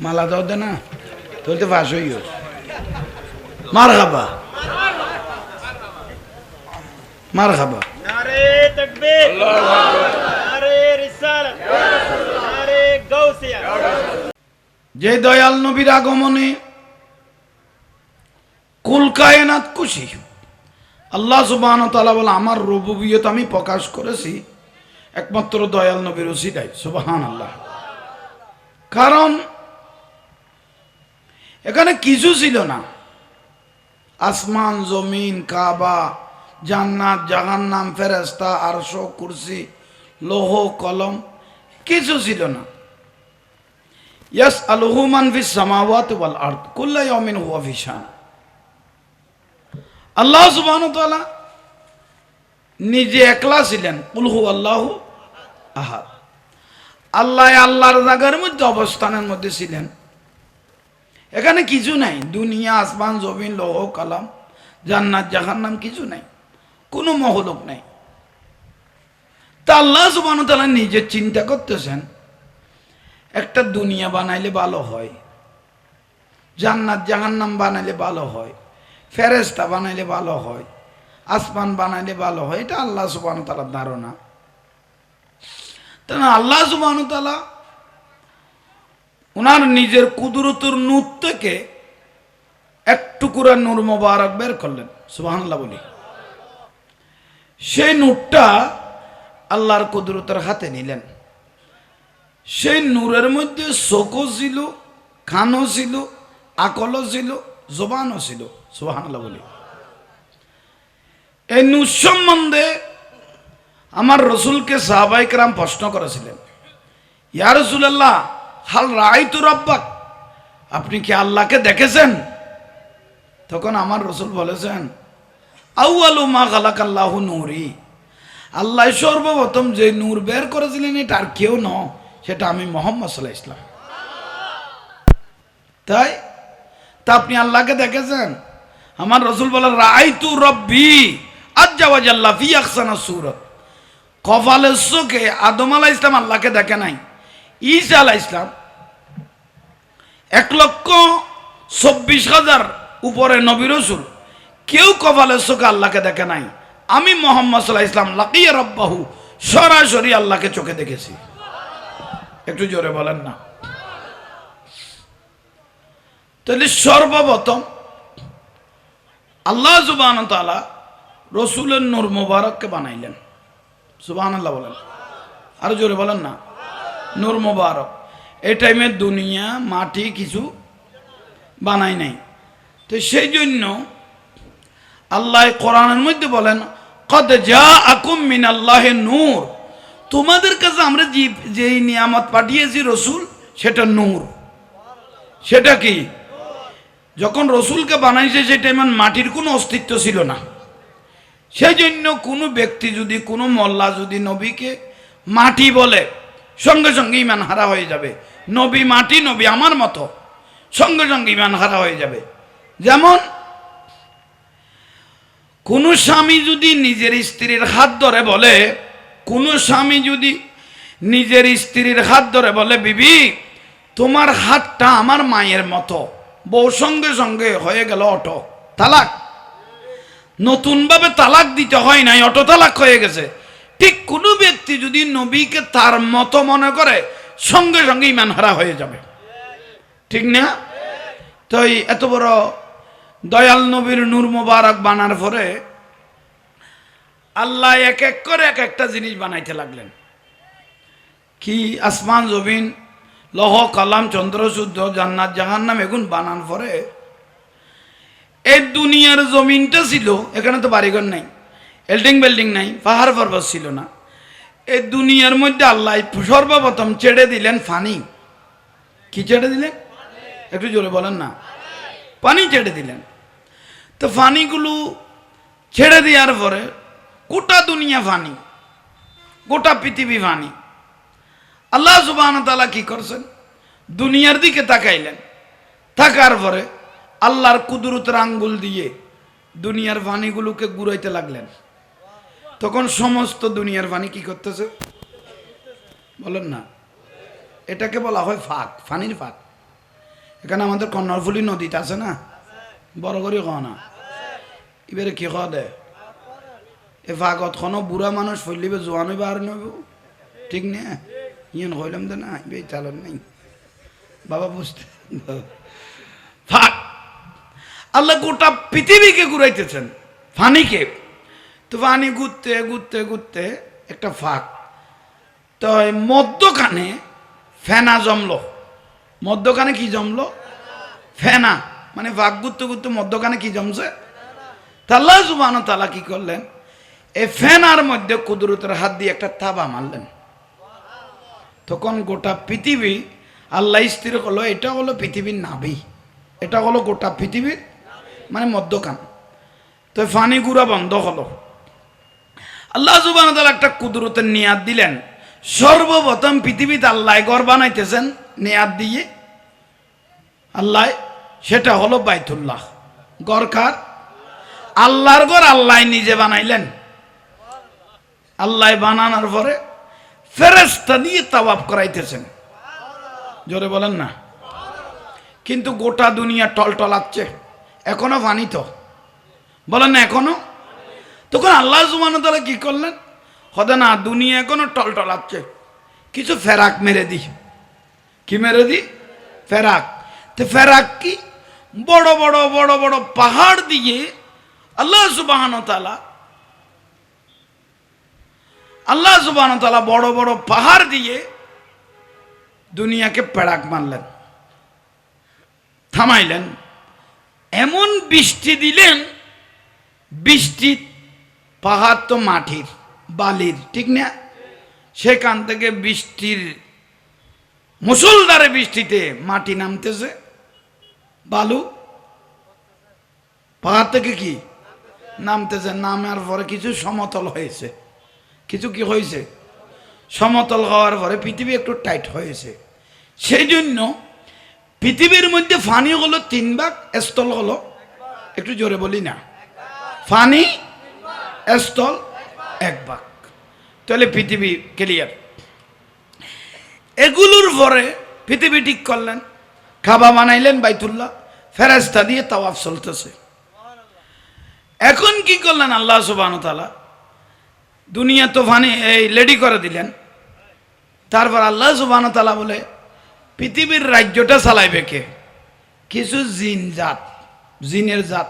মালা দাও দে না তোর তো ফাঁস হইও মার খাবা মার খাবা নারে তাকবীর নারে রিসালাত নারে গাউসিয়া। যে দয়াল নবীর আগমনে কুল কায়নাত খুশি। আল্লাহ সুবহানাহু ওয়া তাআলা বলে আমার রুবুবিয়ত আমি প্রকাশ করেছি একমাত্র দয়াল নবীর ওসিলায়। সুবহানাল্লাহ। কারণ এখানে কিছু ছিল না, আসমান জমিন কাবা জান্নাত জাহান্নাম ফেরেশতা আরশ কুরসি লৌহ কলম কিছু ছিল না। ইয়াসআলুহু মান ফিস সামাওয়াতি ওয়াল আরদ কুল্লু ইয়াউমিন হুয়া ফি শান। আল্লাহ সুবহানাহু ওয়া তাআলা নিজে একলা ছিলেন, কুল হুয়াল্লাহু আহাদ। আল্লাহ আল্লাহর জায়গার মধ্যে অবস্থানের মধ্যে ছিলেন। এখানে কিছু নাই, দুনিয়া আসমান জমিন লৌহ কলম জান্নাত জাহান্নাম কিছু নাই, কোনো মহলুক নাই। তা আল্লাহ সুবহানাহু ওয়া তাআলা নিজে চিন্তা করতেছেন একটা দুনিয়া বানাইলে ভালো হয়, জান্নাত জাহান্নাম বানাইলে ভালো হয়, ফেরেশতা বানাইলে ভালো হয়, আসমান বানাইলে ভালো হয়। এটা আল্লাহ সুবহানাহু ওয়া তাআলার ধারণা। তাই আল্লাহ সুবহানাহু ওয়া তাআলা ওনার নিজের কুদরতের নূর থেকে এক টুকরা নূর মোবারক বের করলেন। সুবহানাল্লাহ বলি। সেই নূরটা আল্লাহর কুদরতের হাতে নিলেন। সেই নূরের মধ্যে চোখও ছিল, কানও ছিল, আকলও ছিল, জবানও ছিল। সুবহানাল্লাহ বলি। এই নূর সম্বন্ধে আমার রসুলকে সাহাবায়ে কেরাম প্রশ্ন করেছিলেন, ইয়া রাসূলুল্লাহ হাল রাআইতু রাব্বাক, আপনি কি আল্লাহকে দেখেছেন? তখন আমার রসুল বলেছেন, আউয়ালু মা খালাকাল্লাহু নূরি, আল্লাহ সর্বপ্রথম যে নূর বের করেছিলেন এটা আর কেউ নয়, সেটা আমি মুহাম্মদ সাল্লাল্লাহু আলাইহি ওয়াসাল্লাম। তাই তা আপনি আল্লাহকে দেখেছেন? আমার রসুল বলেন, রাআইতু রাব্বি আজ্জা ওয়া জাল্লা ফি আহসানি সূরাত। কপালের চোখে আদম আলাইহিস সালাম আল্লাহকে দেখে নাই, ঈসা আলাইহিস সালাম 1,24,000 উপরে নবী রাসূল কেউ কপালের চোখে আল্লাহকে দেখে নাই। আমি মুহাম্মদ সাল্লাল্লাহু আলাইহি ওয়াসাল্লাম লাকিয়া রাব্বাহু সরাসরি আল্লাহকে চোখে দেখেছি। একটু জোরে বলেন না। তাহলে সর্বপ্রথম আল্লাহ সুবহানাহু ওয়া তাআলা রসুলের নূর মোবারককে বানাইলেন। সুবহানাল্লাহ বলেন, আর জোরে বলেন না। নূর মোবারক এই টাইমে দুনিয়া মাটি কিছু বানাই নাই। তো সেই জন্য আল্লাহ কোরআনের মধ্যে বলেন, কদ জাআকুম মিনাল্লাহি নূর, তোমাদের কাছে আমরা যেই নিয়ামত পাঠিয়েছি রসুল সেটা নূর। সেটা কি? যখন রসুলকে বানাইছে সেই টাইমে মাটির কোনো অস্তিত্ব ছিল না। সেই জন্য কোনো ব্যক্তি যদি কোনো মোল্লা যদি নবীকে মাটি বলে সঙ্গে সঙ্গে ঈমান হারা হয়ে যাবে। নবী মাটি, নবী আমার মতো, সঙ্গে সঙ্গে ঈমান হারা হয়ে যাবে। যেমন কোনো স্বামী যদি নিজের স্ত্রীর হাত ধরে বলে, কোনো স্বামী যদি নিজের স্ত্রীর হাত ধরে বলে, বিবি তোমার হাতটা আমার মায়ের মতো, বউ সঙ্গে সঙ্গে হয়ে গেল অটো তালাক। নতুনভাবে তালাক দিতে হয় নাই, অটো তালাক হয়ে গেছে। ঠিক কোনো ব্যক্তি যদি নবীকে তার মতো মনে করে সঙ্গে সঙ্গে ঈমান হারা হয়ে যাবে, ঠিক না? তো এত বড় দয়াল নবীর নূর মোবারক বানার পরে আল্লাহ এক এক করে এক একটা জিনিস বানাইতে লাগলেন। কি? আসমান জমিন লৌহ কলম চন্দ্র সূর্য জান্নাত জাহান্নাম এগুন বানান পরে এই দুনিয়ার জমিনটা ছিল, এখানে তো বাড়িঘর নাই, এল্ডিং বিল্ডিং নাই, পাহাড় পর্বত ছিল না। এই দুনিয়ার মধ্যে আল্লাহ সর্বপ্রথম ছেড়ে দিলেন পানি। কি ছেড়ে দিলেন? একটু জোরে বলেন না। পানি ছেড়ে দিলেন। তো পানিগুলো ছেড়ে দেওয়ার পরে গোটা দুনিয়া পানি, গোটা পৃথিবী পানি। আল্লাহ সুবহানাহু ওয়া তাআলা কি করছেন? দুনিয়ার দিকে তাকাইলেন, তাকার পরে আল্লাহর কুদরতের আঙ্গুল দিয়ে দুনিয়ার পানিগুলোকে ঘুরাইতে লাগলেন। তখন সমস্ত দুনিয়ার পানি কি করতেছে বলেন না? এটাকে বলা হয় ফাঁক, পানির ফাঁক। এখানে আমাদের কন্নরফুলি নদীতে আছে না, বড় করে কয় না, এবারে কি খাওয়া দেয় এ ফাগত কোনো বুড়া মানুষ ফেললিবে জোয়ান হইবে আর নইব, ঠিক না? ইয়েন হইলাম তো না বে চালন নাই বাবা, বুঝতে ফাঁক আল্লাহ গোটা পৃথিবীকে ঘুরাইতেছেন ফানিকে। তো ফানি ঘুরতে ঘুরতে ঘুরতে একটা ফাঁক, তো মধ্যখানে ফেনা জমলো। মধ্যখানে কি জমলো? ফেনা, মানে ফাঁক ঘুরতে ঘুরতে মধ্যখানে কি জমছে? আল্লাহ সুবহানাহু ওয়া তাআলা কি করলেন, এই ফেনার মধ্যে কুদরতের হাত দিয়ে একটা থাবা মারলেন। তখন গোটা পৃথিবী আল্লাহ স্থির করলো এটা হলো পৃথিবীর নাভি, এটা হলো গোটা পৃথিবীর মানে মধ্যখান। তো ফানি গুড়া বন্ধ হলো। আল্লাহ সুবহানাহু ওয়া তাআলা একটা কুদরতের নিয়াত দিলেন। সর্বপ্রথম পৃথিবীতে আল্লাহ ঘর বানাইতেছেন নিয়াত দিয়ে আল্লাহ, সেটা হলো বাইতুল্লাহ। ঘর কার? আল্লাহর ঘর আল্লাহ নিজে বানাইলেন। আল্লাহ বানানোর পরে ফেরেশতা দিয়ে তাওয়াফ করাইতেছেন, জোরে বলেন না। কিন্তু গোটা দুনিয়া টলটলাচ্ছে, এখনো পানি তো, বলেন না এখনো। তখন আল্লাহ সুবহানাহু ওয়া তাআলা কি করলেন, হদে না দুনিয়া এখনো টলটলাচ্ছে, কিছু ফেরাক মেরে দি। কি মেরে দি? ফেরাক। তো ফেরাক কি? বড় বড় বড় বড় পাহাড় দিয়ে আল্লাহ সুবহানাহু ওয়া তাআলা বড় বড় পাহাড় দিয়ে দুনিয়াকে পেড়াক মারলেন, থামাইলেন। এমন বৃষ্টি দিলেন, বৃষ্টি, পাহাড় তো মাটির বালির, ঠিক না? সেখান থেকে বৃষ্টির মুষলধারে বৃষ্টিতে মাটি নামতেছে, বালু পাহাড় থেকে কি নামতেছে। নামার পরে কিছু সমতল হয়েছে, কিছু কি হয়েছে? সমতল হওয়ার পরে পৃথিবী একটু টাইট হয়েছে। সেই জন্য পৃথিবীর মধ্যে ফানি হলো 3 ভাগ, স্থল হলো, একটু জোরে বলি না, ফানি স্থল 1 ভাগ। তাহলে পৃথিবী ক্লিয়ার। এগুলোর পরে পৃথিবী ঠিক করলেন, কাবা বানাইলেন, বাইতুল্লাহ, ফেরেশতা দিয়ে তাওয়াফ চলতেছে। এখন কি করলেন আল্লাহ সুবহানাহু ওয়া তাআলা, দুনিয়া তো ফানি এই রেডি করে দিলেন। তারপর আল্লাহ সুবহানাহু ওয়া তাআলা বলে পৃথিবীর রাজ্যটা চালাইবে কে? কিছু জিন জাত, জিনের জাত,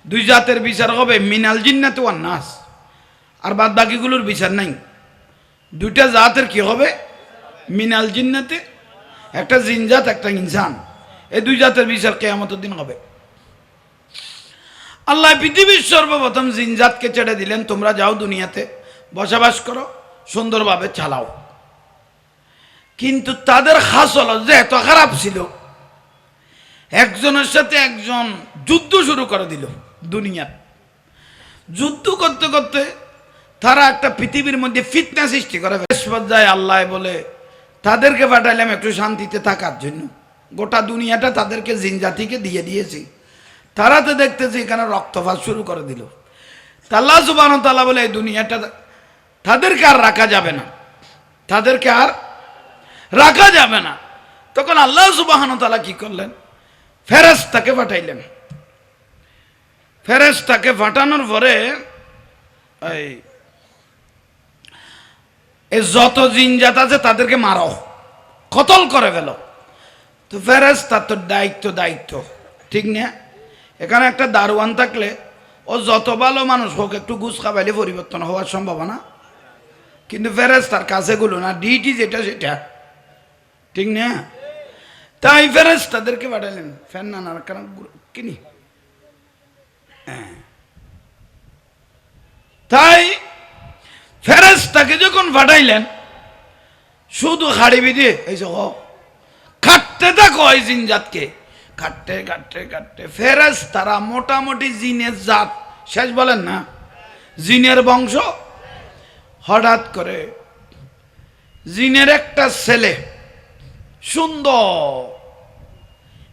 2 জাতের বিচার হবে, মিনাল জিন্নাতি ওয়ান নাস, আর বাদ বাকিগুলোর বিচার নাই। 2টা জাতের কি হবে? মিনাল জিন্নাতে, একটা জিন জাত, একটা ইনসান। এই 2 জাতের বিচার কিয়ামতের দিন হবে। আল্লাহ পৃথিবীর সর্বপ্রথম জিন জাতকে ছেড়ে দিলেন, তোমরা যাও দুনিয়াতে বসবাস করো, সুন্দরভাবে চালাও। কিন্তু তাদের খাস হলো যে এত খারাপ ছিল, একজনের সাথে একজন যুদ্ধ শুরু করে দিল দুনিয়ার। যুদ্ধ করতে করতে তারা একটা পৃথিবীর মধ্যে ফিতনা সৃষ্টি করে। যায় আল্লাহ বলে তাদেরকে পাঠাইলাম একটু শান্তিতে থাকার জন্য, গোটা দুনিয়াটা তাদেরকে জিন জাতিকে দিয়ে দিয়েছি। তারা তো দেখতেছে এখানে রক্তপাত শুরু করে দিল। আল্লাহ সুবহানাহু ওয়া তাআলা বলে এই দুনিয়াটা তাদেরকে আর রাখা যাবে না, তাদেরকে আর রাখা যাবে না। তখন আল্লাহ সুবহানাহু ওয়া তাআলা কি করলেন, ফেরেশতাকে পাঠাইলেন। ফেরেশতাকে পাঠানোর পরে এই যত জিনজাত আছে তাদেরকে মারো, কতল করে ফেলো। তো ফেরেশতার তো দায়িত্ব, ঠিক না? এখানে একটা দারোয়ান থাকলে ও যত ভালো মানুষ হোক একটু ঘুষ খাবাইলে পরিবর্তন হওয়ার সম্ভাবনা, কিন্তু ফেরেশতার কাছে গুলো না, ডিউটি যেটা সেটা, ঠিক না? তাই ফেরেশতাদেরকে পাঠালেন। ফ্যান না না কারণ কিনি, তাই ফেরেশতাকে যখন পাঠাইলেন, শুধু হাড়ি বিধে এই যে কাটতে থাকো এই জিনজাতকে, কাটতে কাটতে কাটতে ফেরেশতারা মোটামুটি জিনের জাত শেষ, বলেন না, জিনের বংশ। হঠাৎ করে জিনের একটা ছেলে, সুন্দর,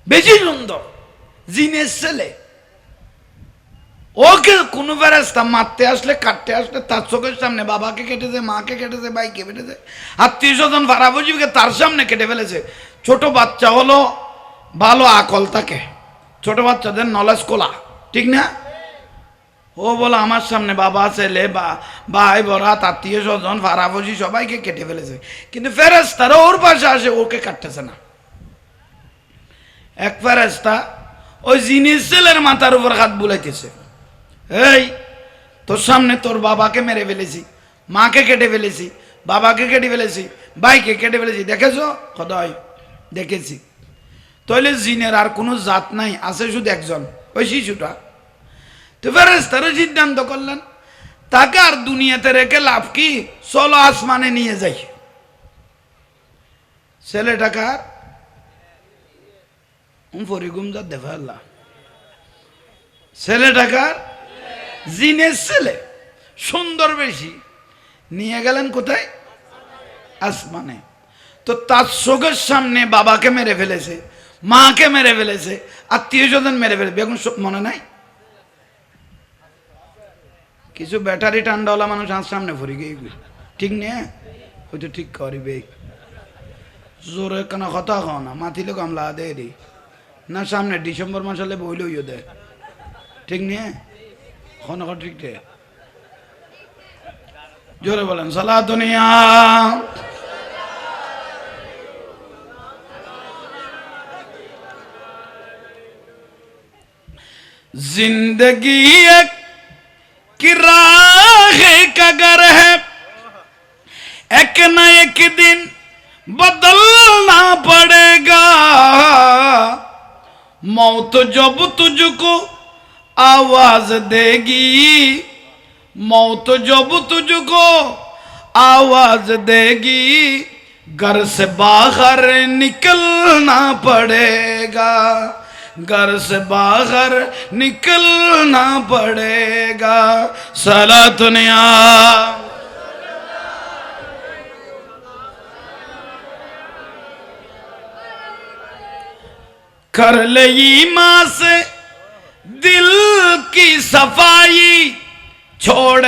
বেশি সুন্দর, জিনের ছেলে, ওকে কোনো ফেরেশতা মারতে আসলে, কাটতে আসলে তার চোখের সামনে বাবাকে কেটেছে, মাকে কেটেছে, ভাইকে কেটেছে, আত্মীয় স্বজন ভাড়াভুজিকে তার সামনে কেটে ফেলেছে। ছোট বাচ্চা হলো, ভালো আকল থাকে, ছোট বাচ্চাদের নলেজ কোলা, ঠিক না? ও বলে আমার সামনে বাবা ছেলে বা ভাই বরাত আত্মীয় স্বজন ফারাফসি সবাইকে কেটে ফেলেছে, কিন্তু ফেরেশতারা ওর পাশে আসে ওকে কাটতেছে না। এক ফেরেশতা ওই জিনিস ছেলের মাথার উপর হাত বুলাইতেছে, এই তোর সামনে তোর বাবাকে মেরে ফেলেছি, মাকে কেটে ফেলেছি, বাবাকে কেটে ফেলেছি, ভাইকে কেটে ফেলেছি, দেখেছো? খোদাই দেখেছি। তাহলে জিনের আর কোনো জাত নাই, আছে শুধু একজন, ওই শিশুটা। তো ফেরেশতারা সিদ্ধান্ত করলেন তাকে আর দুনিয়াতে রেখে লাভ কি, চলো আসমানে নিয়ে যাই। ছেলেটাকে ফরিগুমজার দেখা আল্লাহ, ছেলেটাকে জিনের ছেলে, সুন্দর বেশি, নিয়ে গেলেন কোথায়? আসমানে। তো তার চোখের সামনে বাবাকে মেরে ফেলেছে, মাকে মেরে ফেলেছে, আত্মীয় স্বজন মেরে ফেলেছে, এখন মনে নাই? কিছু ব্যাটারি ঠান্ডাওয়ালা মানুষ আজ সামনে ফুরি গিয়ে, ঠিক নেই? হয়তো ঠিক করিবে, জোরে কেন কথা কও না, মাতিলে কামলা দে রে না, সামনে ডিসেম্বর মাস হলে বইলেও দে, ঠিক নেই? খন ঠিক রে, জোরে বলেন সালা দুনিয়া। जिंदगी एक किराह का घर है, एक न एक दिन बदलना पड़ेगा, मौत जब तुझको आवाज देगी, मौत जब तुझको आवाज देगी, घर से बाहर निकलना पड़ेगा, घर से बाहर निकलना पड़ेगा। सला दुनिया कर ले ईमान से दिल की सफाई, छोड़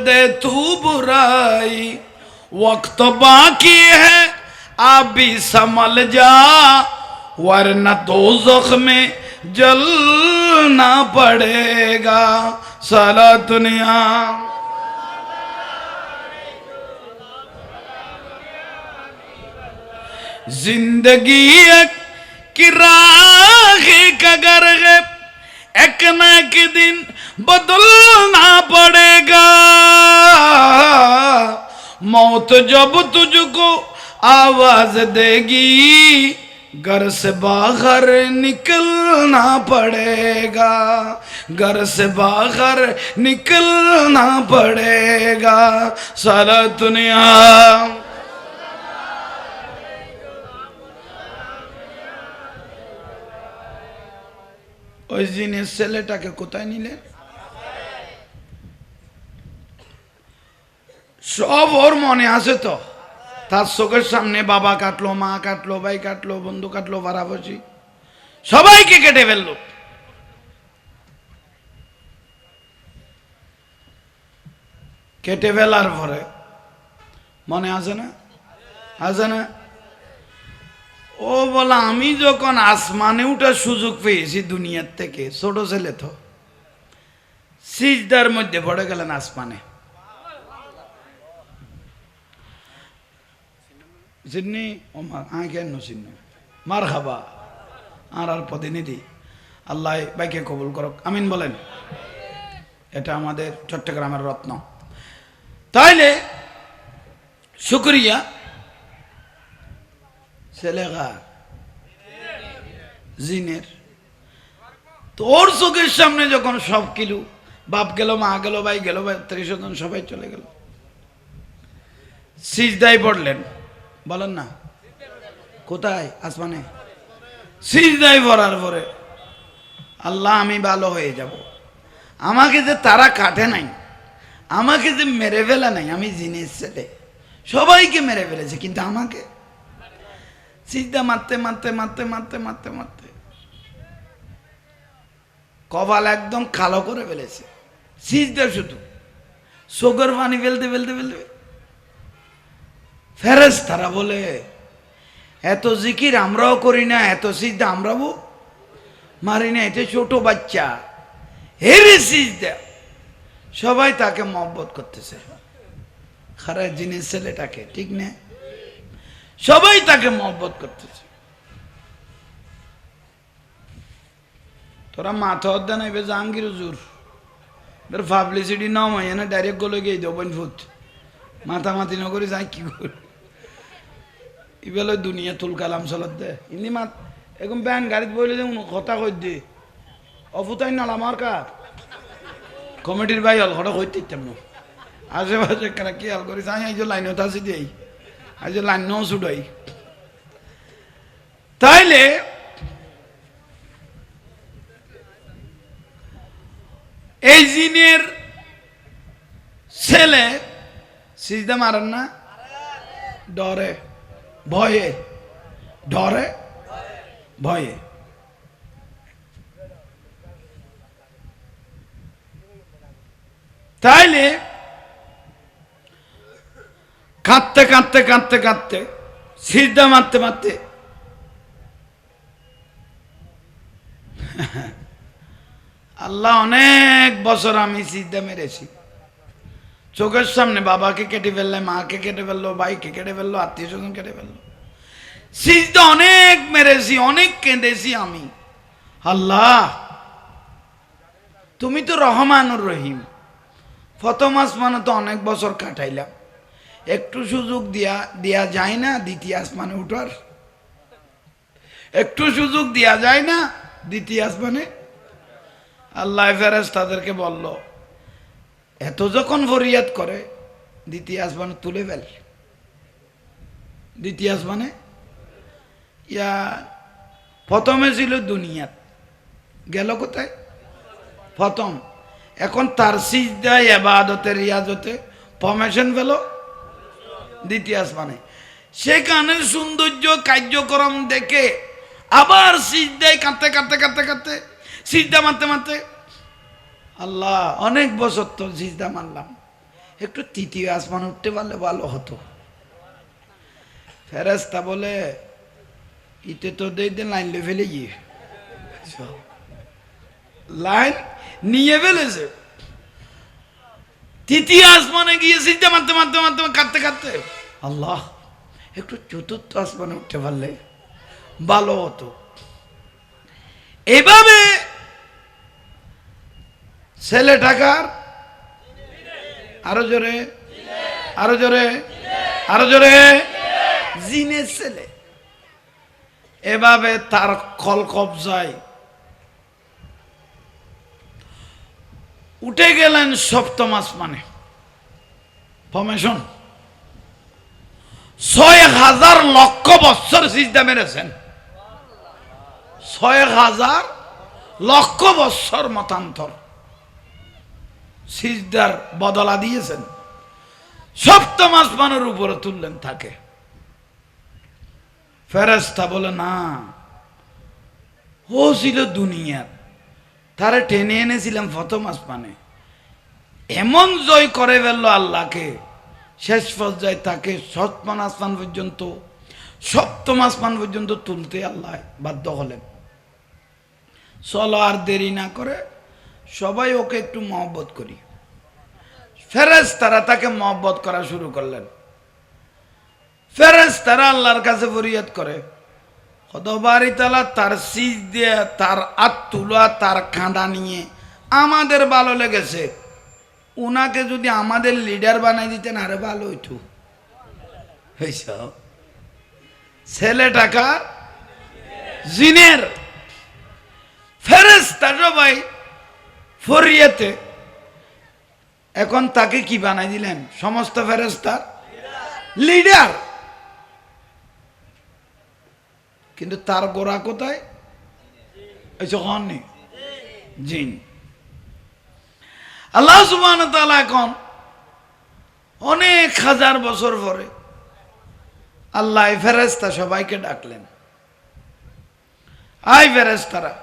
दे तू बुराई, वक्त बाकी है अभी संभल जा, वरना दोज़ख में जलना पड़ेगा। साला दुनिया जिंदगी एक किराह का घर है, एक न एक दिन बदलना पड़ेगा, मौत जब तुझको आवाज देगी, घर से बाहर निकलना पड़ेगा, घर से बाहर निकलना पड़ेगा। सारा दुनिया ওই জিনের ছেলেটাকে কোথায় নিলেন? সব ওর মনে আছে তো, তার চোখের সামনে বাবা কাটলো, মা কাটলো, ভাই কাটলো, বন্ধু কাটলো, পাড়াপড়শি সবাইকে কেটে ফেললো। কেটে ফেলার পরে মনে আছে না? আছে না? ও বলা আমি যখন আসমানে উঠার সুযোগ পেয়েছি দুনিয়ার থেকে, ছোট ছেলে তো, সিজদার মধ্যে পড়ে গেলেন আসমানে। চিন্নি কেন চিহ্ন মার খাবা আর প্রতিনিধি, আল্লাহ বাইকে কবুল করক, আমিন বলেন। এটা আমাদের চট্টগ্রামের রত্ন। তাইলে শুকরিয়া ছেলেগা জিনের, তোর চোখের সামনে যখন সব কিলু, বাপ গেল, মা গেল, ভাই গেল, ৩০ জন সবাই চলে গেল, সিজদায় পড়লেন, বলেন না কোথায়? আসমানে। সিজদায় পড়ার পরে আল্লাহ আমি ভালো হয়ে যাব, আমাকে যে তারা কাটে নাই, আমাকে যে মেরে ফেলা নাই, আমি জিনের ছেলে, সবাইকে মেরে ফেলেছে, কিন্তু আমাকে সিজদা মারতে মারতে মারতে মারতে মারতে মারতে কপাল একদম কালো করে ফেলেছে। সিজদা শুধু চোখের পানি ফেলতে ফেলতে ফেলতে ফেরেশতারা বলে এত জিকির আমরাও করি না, এত সিজদা আমরাও মারি না, এটা ছোট বাচ্চা হেরে সিজদা। সবাই তাকে মহব্বত করতেছে, খারাপ জিনিস ছেলেটাকে, ঠিক না? সবাই তাকে মহব্বত করতেছে। তোরা মাথা অধ্যা নাইবে জাহাঙ্গীর হুজুর পাবলিসিটি নাম হয় না, ডাইরেক্ট গলে গিয়ে দেবেন ফুট মাথামাতি নগরে যাই কি করে ইবেল দুনিয়া তুল কালাম চলত দে ইনি মাত এখন ব্যান গাড়িত বইলে যে কথা কই দে অফুতাই নাল আমার কার কমিটির ভাই হল ঘটা কইতে ইতাম না আশেপাশে কেন কি হাল করিস আমি আজ লাইনত আছি দিই আজ লাইনও ছুটাই। তাইলে এই জিনের ছেলে সিজদা মারেন না, ডরে ভয়ে, ডরে ভয়ে। তাইলে কাঁদতে কাঁদতে কাঁদতে কাঁদতে সিজদা মারতে মারতে আল্লাহ অনেক বছর আমি সিজদা মেরেছি, চোখের সামনে বাবাকে কেটে ফেললে, মাকে কেটে ফেললো, ভাইকে কেটে ফেললো, আত্মীয় স্বজন কেটে ফেললো, সিজদা অনেক মেরেছি, অনেক কেঁদেছি আমি। আল্লাহ তুমি তো রহমানুর রহিম, প্রথম আসমানে তো অনেক বছর কাটাইলাম, একটু সুযোগ দেয়া যায় না দ্বিতীয় আসমানে উঠার? একটু সুযোগ দেয়া যায় না দ্বিতীয় আসমানে? আল্লাহ ফেরেশতাদেরকে বলল, এত যখন ফরিয়াদ করে দ্বিতীয় আসমানে তুলে ফেল। দ্বিতীয় আসমানে ইয়া প্রথমে ছিল দুনিয়াত, গেল কোথায়? প্রথম। এখন তার সিজদা ইবাদতের রিয়াজতে প্রমোশন পেল দ্বিতীয় আসমানে। সেখানে সৌন্দর্য কার্যক্রম দেখে আবার সিজদায় কাঁদতে কাঁদতে কাঁদতে কাঁদতে সিজদা মারতে মারতে, আল্লাহ অনেক বছর তো সিজদা মারলাম, একটু তৃতীয় আসমান উঠতে পারলে ভালো হতো। ফেরেশতা বলে, ইতে তো দেখতে লাইন লে ফেলে গিয়ে লাইন নিয়ে ফেলেছে। তৃতীয় আসমানে গিয়ে সিজদা মারতে মারতে মারতে কাঁদতে কাঁদতে, আল্লাহ একটু চতুর্থ আসমানে উঠতে পারলে ভালো হতো। এভাবে ছেলেটাকার আরো জোরে, আরো জোরে, আরো জোরে, জিনের ছেলে এভাবে তার কল কবজায় উঠে গেলেন সপ্তম আসমানে। ফরমেশন ৬,০০০ লক্ষ বছর সিজদা মেরেছেন, ৬,০০০ লক্ষ বছর মতান্তর সিজদার বদলা দিয়েছেন, সপ্তম আসমানের উপরে তুললেন তাকে। ফেরেশতা বলে, না ও ছিল দুনিয়ার, তারে টেনে এনেছিলাম প্রথম আসমানে, এমন জয় করে ফেললো আল্লাহকে, শেষ পর্যায়ে তাকে সপ্তম আসমান পর্যন্ত তুলতে আল্লাহ বাধ্য হলেন। চলো আর দেরি না করে সবাই ওকে একটু মহব্বত করি। ফেরেশতারা তাকে মহব্বত করা শুরু করলেন। ফেরেশতারা আল্লাহর কাছে ফরিয়াদ করে, খোদাবাড়ি তাআলা তার সিজদা, তার আত্মুলা, তার কাঁদা নিয়ে আমাদের ভালো লেগেছে, উনাকে যদি আমাদের লিডার বানাই দিতেন আরে ভালো হইতো। ছেলেটাকার জিনের। ফেরেশতা সবাই ফরিয়াতে এখন তাকে কি বানাই দিলেন? সমস্ত ফেরেশতার লিডার। কিন্তু তার গোড়া কোথায়? জিন। আল্লাহ সুবহানাহু ওয়া তাআলা এখন অনেক হাজার বছর পরে আল্লাহ ফেরেশতা সবাইকে ডাকলেন, আই ফেরেশতারা,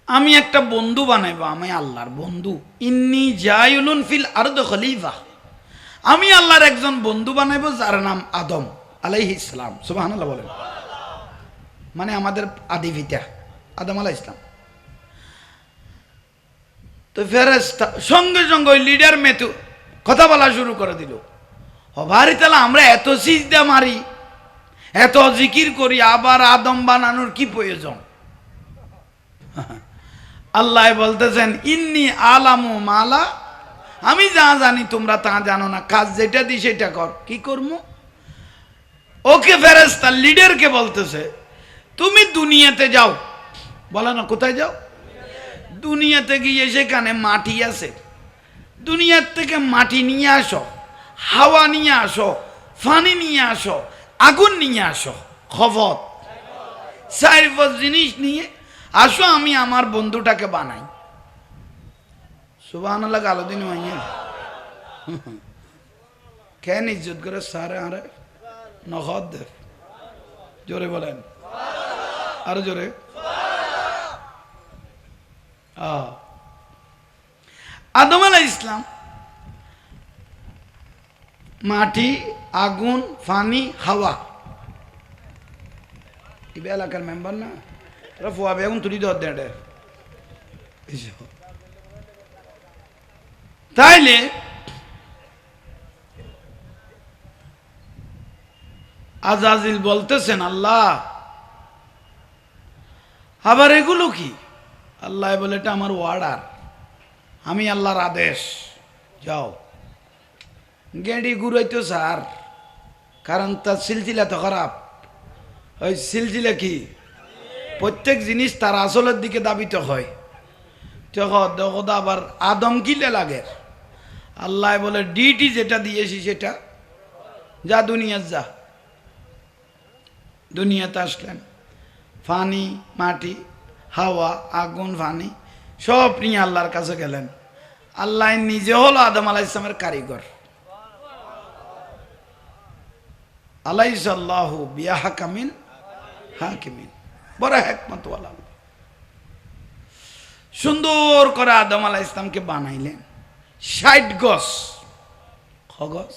আমি একটা বন্ধু বানাইবো, আমি আল্লাহর বন্ধু। ইন্নী জাইলুন ফিল আরদ খলিফা, আমি আল্লাহর একজন বন্ধু বানাইবো যার নাম আদম। আলাইহিস সালাম, সুবহানাল্লাহ বলেন, মানে আমাদের আদি পিতা আদম আলাইহিস সালাম। তো ফেরেশতা সঙ্গে সঙ্গে ওই লিডার মেতু কথা বলা শুরু করে দিল, ও ভারি তাহলে আমরা এত সিজদা মারি, এত জিকির করি, আবার আদম বানানোর কি প্রয়োজন? আল্লাহ বলতেছেন, ইন্নি আলামু মালা, আমি যা জানি তোমরা তা জানো না, কাজ যেটা দিই সেটা কর। কি করবো? ওকে ফেরেশতা লিডারকে বলতেছে, তুমি দুনিয়াতে যাও। বলে না কোথায় যাও? দুনিয়াতে গিয়ে সেখানে মাটি আছে, দুনিয়ার থেকে মাটি নিয়ে আসো, হাওয়া নিয়ে আসো, পানি নিয়ে আসো, আগুন নিয়ে আসো, খবর চার জিনিস নিয়ে আসো, আমি আমার বন্ধুটাকে বানাই। সুবহানাল্লাহ গালো দিন মাইয়া কেন ইজ্জত করে সারে আরে নখদ দে, জোরে বলেন, আরো জোরে। আদম আলাইহিস সালাম মাটি, আগুন, পানি, হাওয়া, ইবে এলাকার মেম্বার না, তোরা ফুয়া বেগুন তুলি ধর দে। তাইলে আজাজিল বলতেছেন, আল্লাহ আবার এগুলো কি? আল্লাহ বলে, এটা আমার ওয়ার্ডার, আমি আল্লাহর আদেশ, যাও। গেঁড়ি ঘুরাইতো স্যার, কারণ তার সিলসিলা তো খারাপ। ওই সিলসিলা কি? প্রত্যেক জিনিস তার আসলের দিকে দাবিত হয়। তখন আবার আদম কিলে লাগে। আল্লাহ বলে, ডিটি যেটা দিয়েছি সেটা যা, দুনিয়ার যা। দুনিয়াতে আসলেন, পানি, মাটি, হাওয়া, আগুন, পানি সব নিয়ে আল্লাহর কাছে গেলেন। আল্লাহ নিজে হলো আদম আলাইহিস সালামের কারিগর। আলাইসাল্লাহু বিআহকামিল হাকিমিন, বড় হিকমতওয়ালা। সুন্দর করে আদম আলাইহিস সালামকে বানাইলেন। 60 গজ, গজ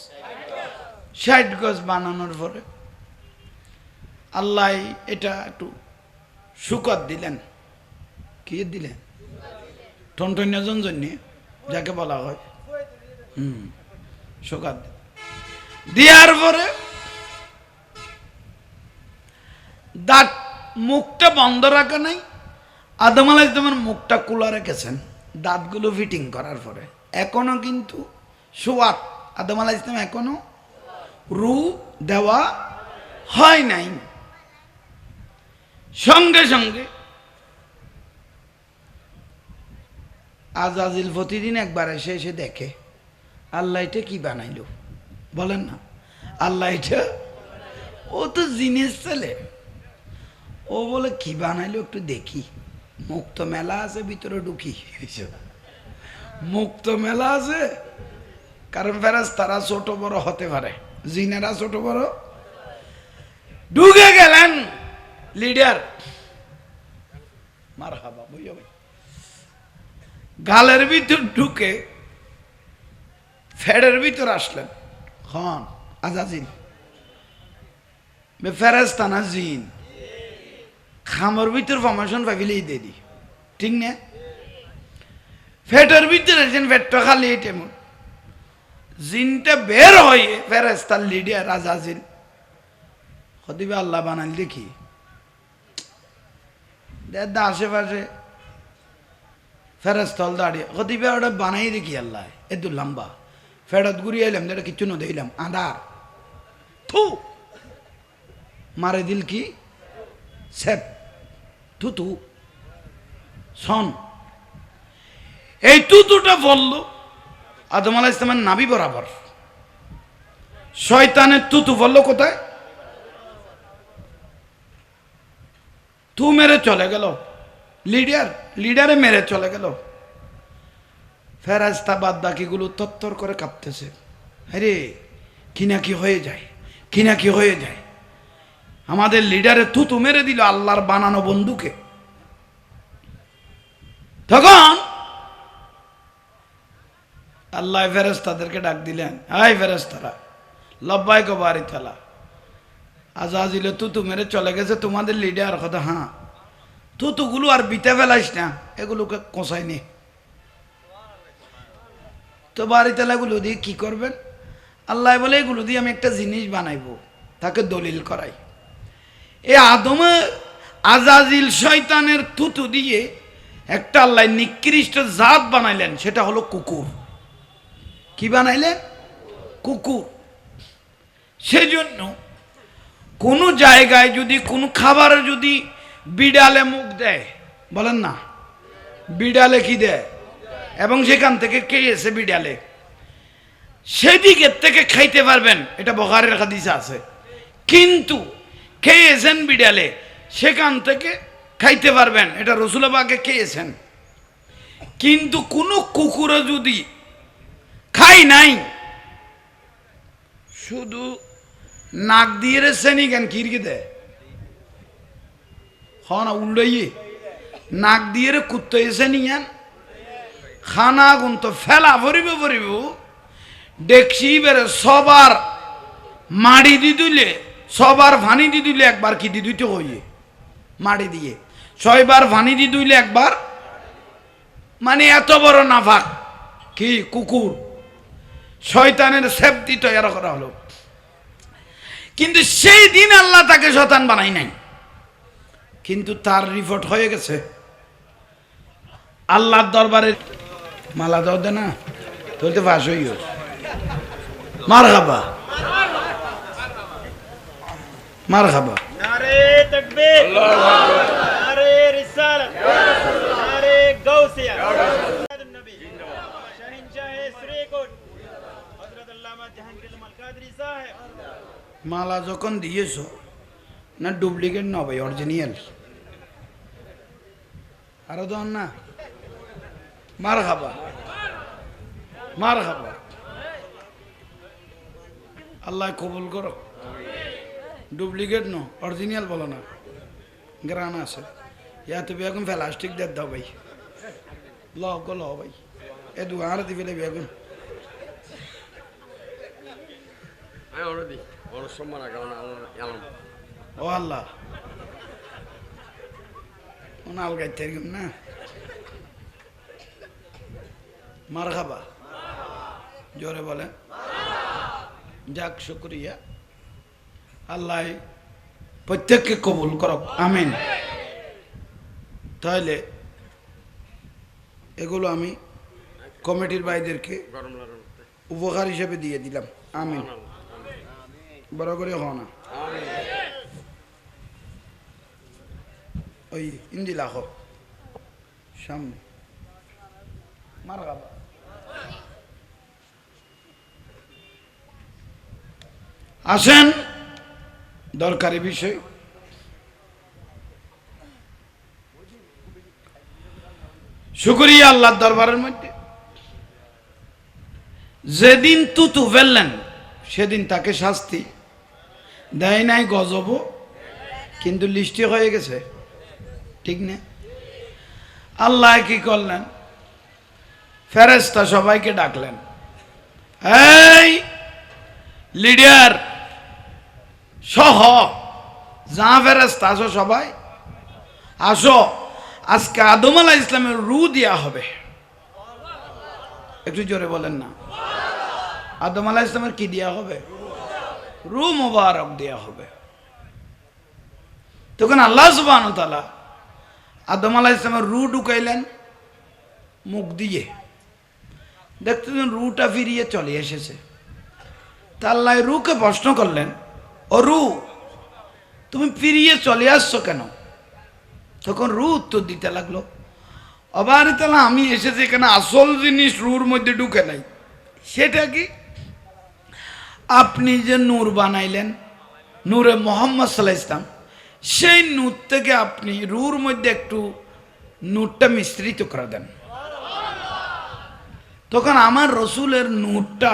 60 গজ বানানোর পরে আল্লাহ এটা একটু শুকত দিলেন। কি দিলেন? টনটনিয়া জন্য যাকে বলা হয়, শুকত দেওয়ার পরে দাঁত মুখটা বন্ধ রাখা নাই। আদম আলাইহিস সালামের মুখটা খোলা রেখেছেন দাঁতগুলো ফিটিং করার পরে। এখনো কিন্তু সোয়াত আদম আলাইহিস সালাম এখনো রু দেওয়া হয় নাই। সঙ্গে সঙ্গে আজাজিল প্রতিদিন একবার এসে এসে দেখে, আল্লাহ এটা কি বানাইলো? বলেন না, আল্লাহ এটা, ও তো জিনিস ছেলে, ও বলে কি বানাইলো একটু দেখি। মুখ তো মেলা আছে, ভিতরে ঢুকি। মুখ তো মেলা আছে, কারণ ফেরেশতারা ছোট বড় হতে পারে, জিনেরা ছোট বড়। ঢুকে গেলেন লিডার, মারহাবা বুঝো ভাই, গালের ভিতর ঢুকে ফেডের ভিতর আসলেন। হন আজাজিল ফেরেশতা না জিন, খামর ভিতর ফরমেশন পাইলেই দিয়ে দি, ঠিক না? ফেটের ভিতরে ফেটটা খালি তেমন জিনটা বের হয়ে ফেরেশতার লিডার আজাজিল হদিবে আল্লাহ বানাইল দেখি। দেখ আশেপাশে ফেরেশতা দাঁড়িয়ে হদিবে ওটা বানাই দেখি আল্লাহ এত লম্বা ফেরত ঘুরিয়ে এলাম, যেটা কিচ্ছু না দিলাম আধার থু মারে দিল কি সেপ থু থু সন। এই তুতুটা বলল আদম আলাইহিস সালামের নাভি বরাবর। শয়তানের তুতু বলল কোথায়? তু মেরে চলে গেল লিডারে মেরে চলে গেল। ফেরেশতা বাদ বাকিগুলো তত্তর করে কাঁপতেছে, আরে কি না কি হয়ে যায়, কি না কি হয়ে যায়। আমাদের লিডারে থুতু মেরে দিল আল্লাহর বানানো বন্ধুকে। তখন আল্লাহ ফেরেশতাদেরকে ডাক দিলেন, হাই ফেরেশতারা, লব্বাইক বারিতালা, আজাজিলে তুতু মেরে চলে গেছে তোমাদের লিডার কথা। হ্যাঁ, তুতুগুলো আর বিতে ফেলাইস না, এগুলোকে কষাই নে। তো বাড়িতে এগুলো দিয়ে কি করবেন? আল্লাহ বলে এগুলো দিয়ে আমি একটা জিনিস বানাইবো, তাকে দলিল করাই। এ আদমে আজাজিল শয়তানের তুতু দিয়ে একটা আল্লাহ নিকৃষ্ট জাত বানাইলেন, সেটা হলো কুকুর। কি বানাইলেন? কুকুর। সেজন্য কোনো জায়গায় যদি কোনো খাবারে যদি বিড়ালে মুখ দেয়, বলেন না, বিড়ালে কি দেয়, এবং সেখান থেকে খেয়েছে বিড়ালে, সেদিকের থেকে খাইতে পারবেন, এটা বুখারীর হাদিসে আছে। কিন্তু খেয়েছেন বিড়ালে, সেখান থেকে খাইতে পারবেন, এটা রাসূল পাকে খেয়েছেন। কিন্তু কোনো কুকুরে যদি খাই নাই, শুধু নাক দিয়ে শ্রেণী জ্ঞান কিরকি দেয়, হ না উল্টাইয়ে নাক দিয়ে কুত্তে শ্রেণী জ্ঞান খানা গুণ তো ফেলা ভরিব ভরিব দেখছি বেড়ে সবার মাড়ি দি দিলে, সবার ভানি দি দিলে একবার কি দি দিতে হইয়ে মাড়ি দিয়ে, 6 বার ভানি দি দিলে একবার, মানে এত বড় নাফাক কি কুকুর। শয়তানের সেফটি তৈরি করা হলো। কিন্তু সেই দিন আল্লাহ তাকে শয়তান বানাই নাই, কিন্তু তার রিপোর্ট হয়ে গেছে আল্লাহর দরবারে। মালা দাও দে না, তোলতে ফাঁস হইও। মারহাবা মারহাবা। नारे तकबीर, नारे रिसालत, नारे गौसिया, नबी शहंशाह श्रीकोट हजरत अल्लामा जहांगीर अल कादरी साहब। মালা যখন দিয়েছ না ডুপ্লিকেট না ভাই, অরিজিনাল। আরো দন না, মারহাবা মারহাবা। আল্লাহ কবুল করো। ডুপ্লিকেট নো, অরিজিনাল বলো না, গ্রান আছে ইয়াতে বেগুন প্লাস্টিক দিয়ে দাও ভাই, লগ ল ভাই, এ দোকানে দি ফেলে বেগুন। ও আল্লাহ, ওনা আলগাইতে না, মারহাবা জোরে বলেন। যাক, শুকরিয়া, আল্লাহ প্রত্যেককে কবুল করক, আমিন। তাহলে এগুলো আমি কমিটির ভাইদেরকে উপহার হিসেবে দিয়ে দিলাম, আমিন। বড় করে হ না, ওই ইন্দিলা হোক সামনে, মারহাবা। আসেন দরকারি বিষয়। শুকরিয়া আল্লাহর দরবারের মধ্যে, যেদিন তুতু ফেললেন সেদিন তাকে শাস্তি দেয় নাই গজব, কিন্তু লিস্টি হয়ে গেছে, ঠিক না? আল্লাহ কি করলেন? ফেরেশতা সবাইকে ডাকলেন, এই লিডার সহ যা ফেরেশতা আসো, সবাই আসো, আজকে আদম আলাইহিস ইসলামের রূহ দেয়া হবে। একটু জোরে বলেন না, আদম আলাইহিস ইসলামের কি দেয়া হবে? রূহ মুবারক দেয়া হবে। তখন আল্লাহ সুবহানাহু ওয়া তাআলা আদম আলাইহিস ইসলামের রূহ ঢুকাইলেন মুখ দিয়ে, দেখতেন রূহটা ফিরিয়ে চলে এসেছে। তা আল্লাহ রূহকে প্রশ্ন করলেন, ও রূহ, তুমি ফিরিয়ে চলে আসছো কেন? তখন রূহ উত্তর দিতে লাগলো, অবারে তাআলা, আমি এসেছি এখানে আসল জিনিস রূহর মধ্যে ঢুকে নাই। সেটা কি? আপনি যে নূর বানাইলেন, নূরে মুহাম্মদ সাল্লাল্লাহু আলাইহি ওয়াসাল্লাম, সেই নূর থেকে আপনি রূহর মধ্যে একটু নূরটা মিশ্রিত করে দেন। তখন আমার রসুলের নূরটা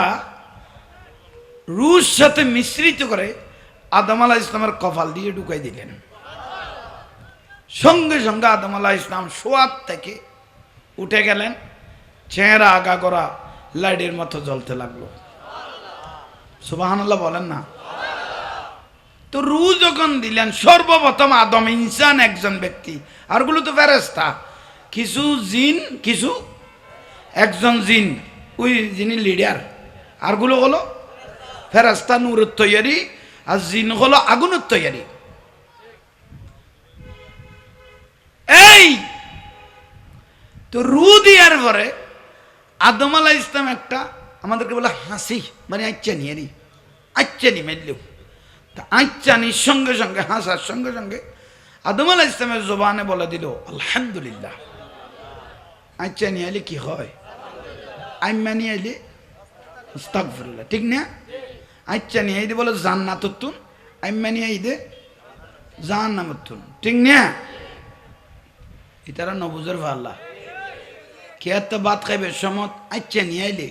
রূহর সাথে মিশ্রিত করে আদম আলাইহিস ইসলামের কপাল দিয়ে ঢুকাই দিলেন। সঙ্গে সঙ্গে আদম আলাইহিস ইসলাম সোয়াদ থেকে উঠে গেলেন, চেহারা আগা করা লাইটের মতো জ্বলতে লাগলো। সুবহানাল্লাহ বলেন না। তো রু যখন দিলেন সর্বপ্রথম আদম ইনসান একজন ব্যক্তি, আরগুলো তো ফেরেশতা, কিছু জিন, কিছু একজন জিন, ওই যিনি লিডার, আরগুলো হলো ফেরেশতা নূরের তৈয়ারি, আর জিন হলো আগুনের তৈয়ারি। এই তো রু দেওয়ার পরে আদম আলাইহিস সালাম একটা আমাদেরকে বলে হাসি, মানে আচ্ছা নি আরি, আচ্ছা নি মেললেও তা আচ্চানির সঙ্গে সঙ্গে হাসার সঙ্গে সঙ্গে আদম আলাইহিস সালামের জবানে বলে দিল আলহামদুলিল্লাহ। আচ্ছা নিয়ে আইলে কি হয়? আইম্মা নিয়ে আইলে আস্তাগফিরুল্লাহ, ঠিক না? আচ্ছা নিয়ে আইলে বলে জান্নাতুন, আইম্মা নিয়ে আইদে জাহান্নামতুন, ঠিক না? ইতারা নবুজের ভাল্লা কে এত ভাত খাইবে সমত আচ্ছা নিয়ে আইলে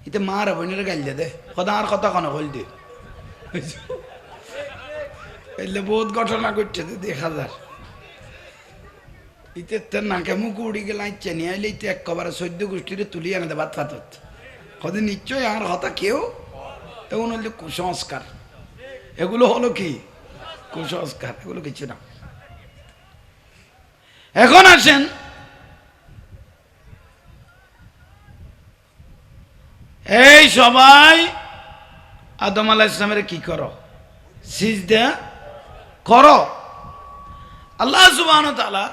ইতে মার বোনের গাইলে দে কথা আর কথা কোনো হল দে, এলে বহুত ঘটনা করছে দেখা যার ইতে তার নাকে মুখ উড়ি গেল আচ্ছা নিয়ে আইলে ইতে একবারে 14 গোষ্ঠীরে তুলি আনে দে ভাত ফাতত কদিন নিশ্চয় আর হতা কেউ এগুলো হলো কুসংস্কার, এগুলো হলো কি কুসংস্কার, এগুলো কিছু না। এখন আসেন এই সবাই আদম আলাইহিস সালামের কি করো? সিজদা করো। আল্লাহ সুবহানাহু ওয়া তাআলা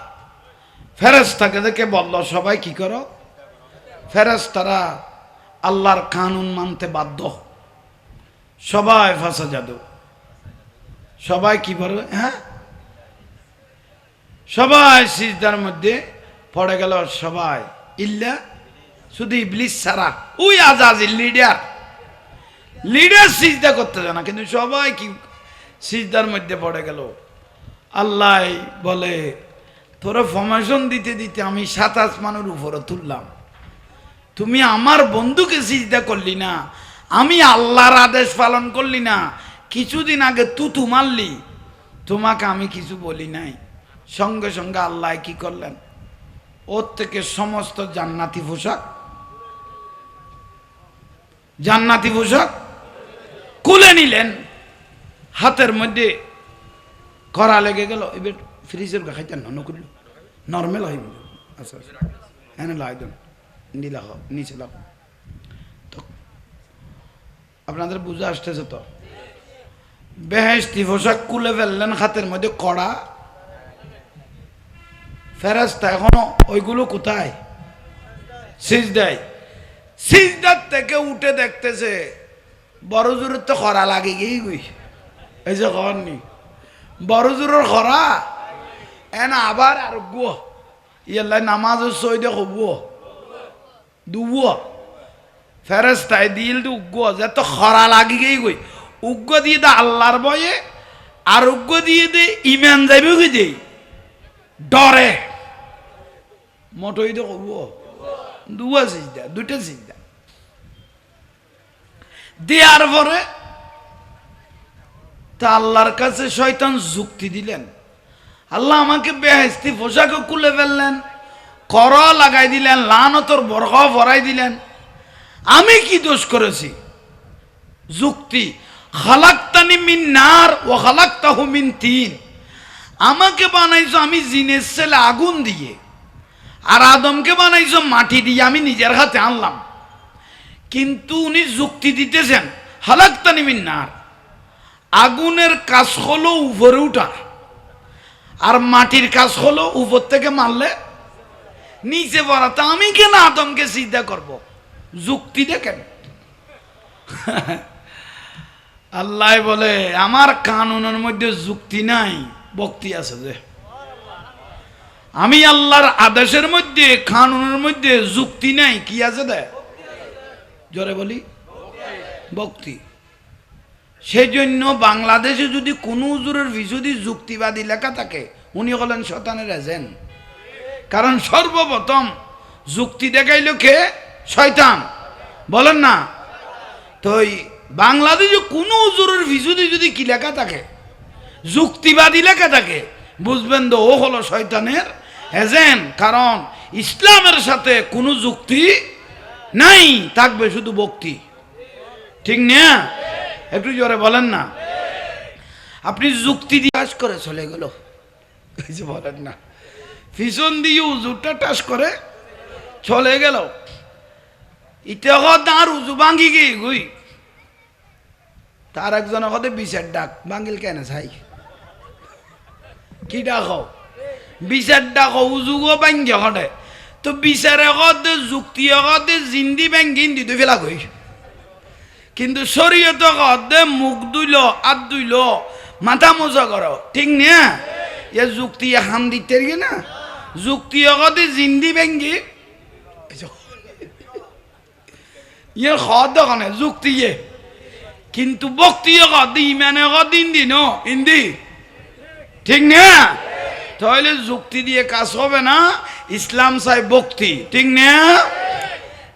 ফেরেশতাকে দেখে বলল সবাই কি করো? ফেরেশতারা আল্লাহর কানুন মানতে বাধ্য, সবাই ফাসাজাদু, সবাই কি করবে? হ্যাঁ, সবাই সিজদার মধ্যে পড়ে গেল সবাই, ইল্লা শুধু ইবলিস ছাড়া, ওই আজাজিল লিডার সিজদা করতে জানা, কিন্তু সবাই কি সিজদার মধ্যে পড়ে গেল। আল্লাহ বলে তোরা ফরমেশন দিতে দিতে আমি 7 আসমানের উপরে তুললাম, তুমি আমার বন্ধুকে সিজদা করলি না, আমি আল্লাহর আদেশ পালন করলি না, কিছুদিন আগে তুতু মারলি, তোমাকে আমি কিছু বলি নাই। সঙ্গে সঙ্গে আল্লাহ কি করলেন? ওর থেকে সমস্ত জান্নাতি পোশাক খুলে নিলেন, হাতের মধ্যে করা লেগে গেল। এবার ফ্রিজের খাইতেন না নকুল নর্মাল হয়ে আচ্ছা এনে লাই দেন নীলা নিচে লাও তো আপনাদের বুঝে আসতেছে তো। বেহেশতি পোশাক খুলে ফেললেন, হাতের মধ্যে কড়া, ফেরেশতা এখনো ওইগুলো কোথায়? সিজদায়। সিজদার থেকে উঠে দেখতেছে বড় জোরের তো খরা লাগে গিয়ে গই, এই যে খরনি বড় জোরের খরা এনা আবার আর গো ইয়াল্লাই নামাজ সইদে হব দুব ফেরেশতায় দিল দু উগ্গ যত খরা লাগে গিয়ে গই, উগ্গ দিয়ে দে আল্লাহর বয়ে, আর উগ্গ দিয়ে দে ইমান যাইবে কি দে ডরে মোটই তো হব দুয়া সিজদা, দুইটা সিজদা দেওয়ার পরে তা আল্লাহর কাছে শয়তান যুক্তি দিলেন, আল্লাহ আমাকে বেহেশতি পোশাকও খুলে ফেললেন, কর লাগাই দিলেন, লানতর বরখ ভরাই দিলেন, আমি কি দোষ করেছি? যুক্তি, খালাকতানি মিন নার ওয়া খালাকতাহু মিন তিন, আমাকে বানাইছো আমি জিনের ছেলে আগুন দিয়ে, আর আদমকে বানাইছো মাটি দিয়ে, আমি নিজের হাতে আনলাম। কিন্তু উনি যুক্তি দিতেছেন খালাকতানি মিন নার, আগুনের কাজ হলো উপরে উঠা, আর মাটির কাজ হলো উপর থেকে মারলে নিচে পড়া, তা আমি কেন আদমকে সিজদা করব? যুক্তি দেখেন। আল্লাহ বলে আমার কানুনের মধ্যে যুক্তি নাই, ভক্তি আছে। যে আমি আল্লাহর আদেশের মধ্যে কানুনের মধ্যে যুক্তি নাই, কি আছে? দে জোরে বলি ভক্তি। সেই জন্য বাংলাদেশে যদি কোনো হুজুরের যদি যুক্তিবাদী লেখা থাকে, উনি হলেন শয়তানের এজেন্ট। কারণ সর্বপ্রথম যুক্তি দেখাইল কে? শয়তান, বলেন না? তো বাংলাদেশে কোনো হুজুরের বিরোধী যদি কি লেখা থাকে, যুক্তিবাদী লেখা থাকে, বুঝবেন তো ও হলো শয়তানের এজেন্ট। কারণ ইসলামের সাথে কোনো যুক্তি নাই, থাকবে শুধু ভক্তি, ঠিক না? একটু জোরে বলেন না। আপনি যুক্তি দিয়ে টাস করে চলে গেল, এই যে বলেন না, পিছন দিয়ে উজুরটা টাস করে চলে গেল। ইটা তার উজু ভাঙ্গি গিয়ে গুই, তার একজন হতে বিচার ডাক ভাঙ্গিল কেন চাই কি ডাক বিচার ডাক উজুগো ভাঙ্গে হটে, তো বিচারে হতে যুক্তি হতে জিন্দি ব্যাঙ্গিন দিতে ফেলা গই, কিন্তু শরীয়ত হতে মুখ ধুইল হাত ধুইল মাথা মোজা করো, ঠিক না? এ যুক্তি হাম দিতে না, যুক্তি হতে জিন্দি ব্যাঙ্গি ইয়ে হদ দোকানে যুক্তি ইয়ে, কিন্তু বক্তি হতে ইমানে হতে ইন্দি ন ইন্দি, ঠিক না? তাহলে যুক্তি দিয়ে কাজ হবে না, ইসলাম চাই বক্তি, ঠিক না?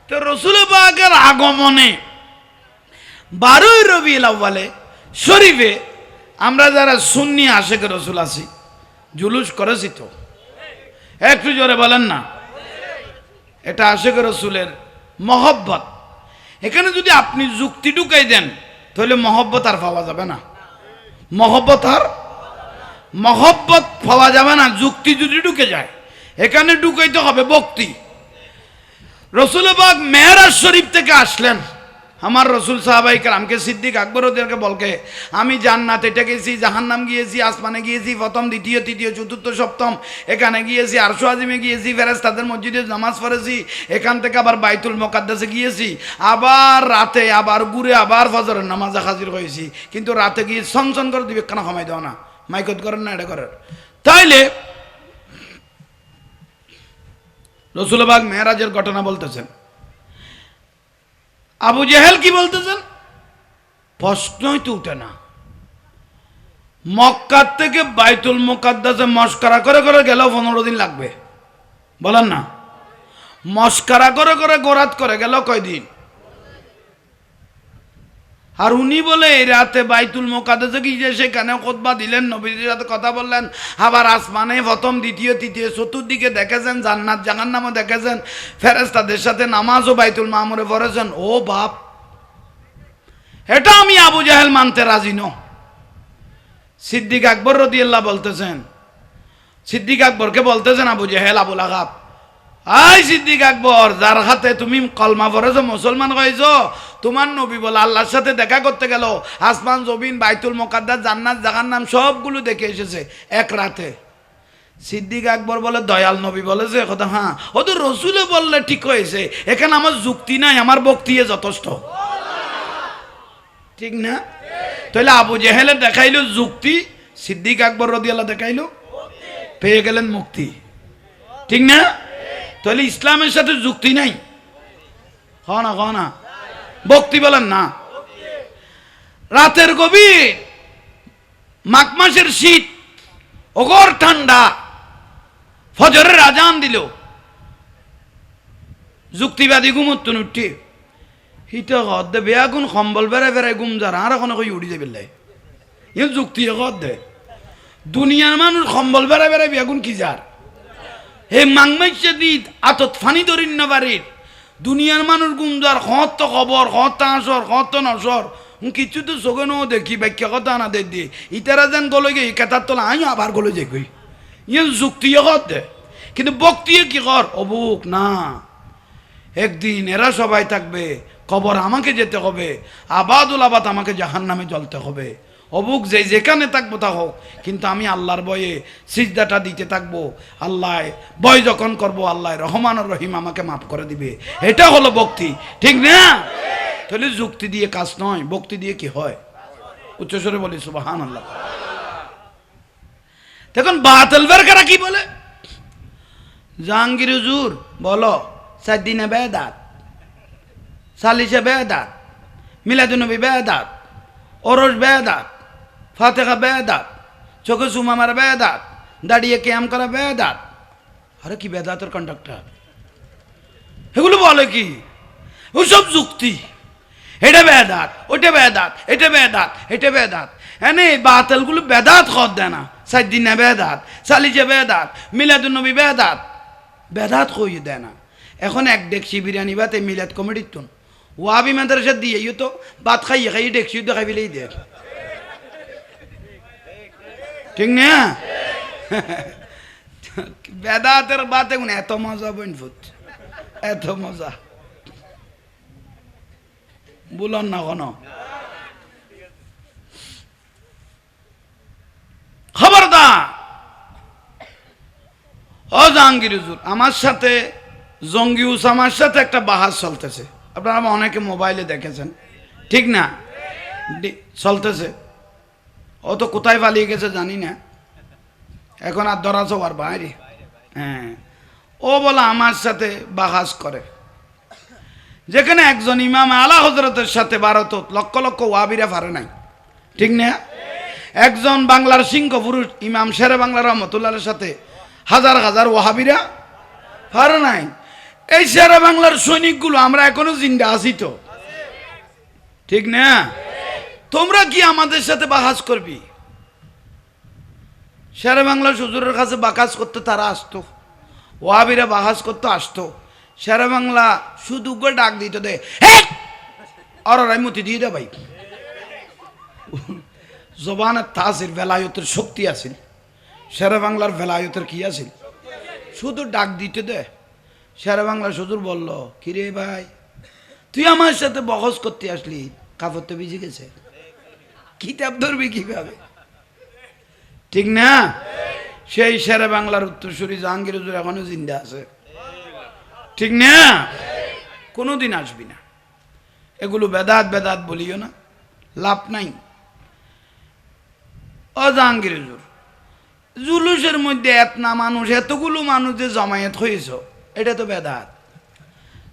তো রসুল পাকের আগমনে 12ই রবিউল আউয়ালে শরীফে আমরা যারা সুন্নি আশেক রসুল আছি জুলুস করেছি তো, একটু জোরে বলেন না, এটা আশেক রসুলের মহব্বত। এখানে যদি আপনি যুক্তি ঢুকাই দেন তাহলে মহব্বত আর পাওয়া যাবে না, মহব্বত পাওয়া যাবে না যুক্তি যদি ঢুকে যায়। এখানে ঢুকাইতে হবে ভক্তি। রসুল পাক মেহরাজ শরীফ থেকে আসলেন, আমার রসুল সাহাবাই কেরামকে সিদ্দিক আকবর ওদেরকে বলকে, আমি জান্নাত এটা গেছি, জাহান্নাম গিয়েছি, আসমানে গিয়েছি, প্রথম দ্বিতীয় তৃতীয় চতুর্থ সপ্তম এখানে গিয়েছি, আরশো আজিমে গিয়েছি, ফেরেশতাদের মসজিদে নামাজ পড়েছি, এখান থেকে আবার বাইতুল মুকাদ্দাসে গিয়েছি, আবার রাতে আবার ঘুরে আবার ফজরের নামাজে হাজির হয়েছি, কিন্তু রাতে গিয়ে সনসন করে দিবে কেন কমাই দেওয়া না, মাইকত করেন না, এটা করেন। তাইলে রসুল পাক মেহরাজের ঘটনা বলতেছেন, আবু জেহেল কি বলতেছেন প্রশ্নই তো উঠে না, মক্কা থেকে বাইতুল মুকাদ্দাসে মস্করা করে করে গেল 15 দিন লাগবে, বলেন না? মস্করা করে করে গোরাত করে গেল কয়দিন? আর উনি বলে এই রাতে বাইতুল মুকাদ্দাসে গিয়ে সেখানে খুতবা দিলেন, নবীর সাথে কথা বললেন, আবার আসমানে প্রথম দ্বিতীয় তৃতীয় চতুর্দিকে দেখেছেন, জান্নাত জাহান্নামও দেখেছেন, ফেরেশতাদের সাথে নামাজও বাইতুল মামুরে পড়েছেন। ও বাপ, এটা আমি আবু জাহেল মানতে রাজি ন। সিদ্দিক আকবর রাদিয়াল্লাহু বলতেছেন, সিদ্দিক আকবরকে বলতেছেন আবু জাহেল, আবুল আহাব, আই সিদ্দিক আকবর, যার হাতে তুমি কলমা পড়েছো, মুসলমান হয়েছো, তোমার নবী বলে আল্লাহর সাথে দেখা করতে গেল, আসমান জমিন বাইতুল মুকাদ্দাস জান্নাত জাহান্নাম সবগুলো দেখে এসেছে এক রাতে। সিদ্দিক আকবর বলে দয়াল নবী বলেছে কথা, হ্যাঁ ও তো রসুলে বললে ঠিক হয়েছে, এখানে আমার যুক্তি নাই, আমার বক্তি যথেষ্ট, ঠিক না? তাহলে আবু জেহেলে দেখাইলো যুক্তি, সিদ্দিক আকবর রাদিয়াল্লাহু দেখাইলো পেয়ে গেলেন মুক্তি, ঠিক না? তাহলে ইসলামের সাথে যুক্তি নাই, না ভক্তি বলেন না। রাতের গভীর, মাঘ মাসের শীত, অগর ঠান্ডা, ফজরের আজান দিল, যুক্তিবাদী ঘুমত্তুন উঠি হিত দে বেয়াগুন সম্বল বেড়ে বেড়ে ঘুম যার আর এখন কই উড়ি যাবে লাই, এ যুক্তি দে। দুনিয়ার মানুষ সম্বল বেড়ে বেড়ে বেয়াগুন কি যার, হে মাংমাইছে দিত আতত ফানি ধরিন না বাড়ির, দুনিয়ার মানুষ গুমজার খত খবর খত আসর খত নসর কিছু তো চোখে নো দেখি ব্যাখ্যা কথা না দে দিয়ে ইতারা যেন গলে গে কেতার তোলা আই আবার গলে যাই গই, ইয়ে যুক্তি দে। কিন্তু বক্তি কি কর অবুক না, একদিন এরা সবাই থাকবে, কবর আমাকে যেতে হবে, আবাদুল আবাদ আমাকে জাহান্নামে জ্বলতে হবে, অবুক যে যেখানে থাকবো তা হোক, কিন্তু আমি আল্লাহর ভয়ে সিজদাটা দিতে থাকবো, আল্লাহ ভয় যখন করবো আল্লাহ রহমান রহিম আমাকে মাফ করে দিবে, এটা হলো ভক্তি, ঠিক না? তাহলে যুক্তি দিয়ে কাজ নয়, ভক্তি দিয়ে কি হয়? উচ্চস্বরে বলি সুবহানাল্লাহ। দেখুন বাতিল বেরকারা কি বলে, জাহাঙ্গীর হুজুর বলো 4 দিনে বেদাত, সালিশে বেদাত, মিলাদুন্নবী বেদাত, ওরস বেদাত, ফাতিহা বেদাত, চোখে চুমা মারা বেদাত, দাঁড়িয়ে ক্যাম করা বেদাত। আরে কি বেদাতের কন্ডাক্টর এগুলো বলে কি? ওসব যুক্তি, এটা বেদাত, ওটা বেদাত, এটা বেদাত, এটা বেদাত, এনে বাতিলগুলো বেদাত খদ দেয় না, 4 দিনে বেদাত, সালিশে বেদাত, মিলাদুন্নবী বেদাত, বেদাত কই দেয় না। এখন এক ডেকসি বিরিয়ানি ভাতে মিলাদ কমিটির তুন ওয়াবি মাদ্রাসা দিয়ে তো ভাত খাইয়ে খাইয়ে ডেকসি দেখাই ফেলেই দেয়, ঠিক না? বেদাতের বাতে এত মজা বইন ফুট, এত মজা বলন না কোন খবরদার। ও জাহাঙ্গীর হুজুর, আমার সাথে জঙ্গি উসামার সাথে একটা বাহাস চলতেছে, আপনারা অনেকে মোবাইলে দেখেছেন, ঠিক না? চলতেছে। ও তো কোথায় পালিয়ে গেছে জানি না, এখন আর ধরা ছোয়ার বাইরে। হ্যাঁ, ও বলে আমার সাথে বাহাস করে, যেখানে একজন ইমাম আলা হজরতের সাথে ভারত লক্ষ লক্ষ ওয়াহাবিরা পারে নাই, ঠিক না? একজন বাংলার সিংহ পুরুষ ইমাম শেরে বাংলা রহমতুল্লাহের সাথে হাজার হাজার ওয়াহাবিরা পারে নাই। এই শেরে বাংলার সৈনিকগুলো আমরা এখনো জিন্দা আছি তো, ঠিক না? তোমরা কি আমাদের সাথে বাহাস করবি? শেরে বাংলা হুজুরের কাছে বাকাস করতে তারা আসতো, ওয়াহাবিরা বাহাস করতে আসতো। শেরে বাংলা শুধু করে ডাক দিত, দে অরাই মতি দিয়ে দে ভাই। জবানের তাসির বেলায়তের শক্তি আছিল, শেরে বাংলার বেলায়তের কি আছিল? শুধু ডাক দিতে দে। শেরে বাংলা হুজুর বলল, কিরে ভাই তুই আমার সাথে বহস করতে আসলি, কাপড় তো ভিজে গেছে, কিতাব ধরবি কিভাবে, ঠিক না? সেই শেরে বাংলার উত্তরসূরি জাহাঙ্গীর হুজুর এখনো জিন্দা আছে, ঠিক না? কোনোদিন আসবি না। এগুলো বেদাত বেদাত বলিও না, লাভ নাই। ও জাহাঙ্গীর হুজুর, জুলুসের মধ্যে এতনা মানুষ, এতগুলো মানুষ যে জমায়েত হয়েছ, এটা তো বেদাত।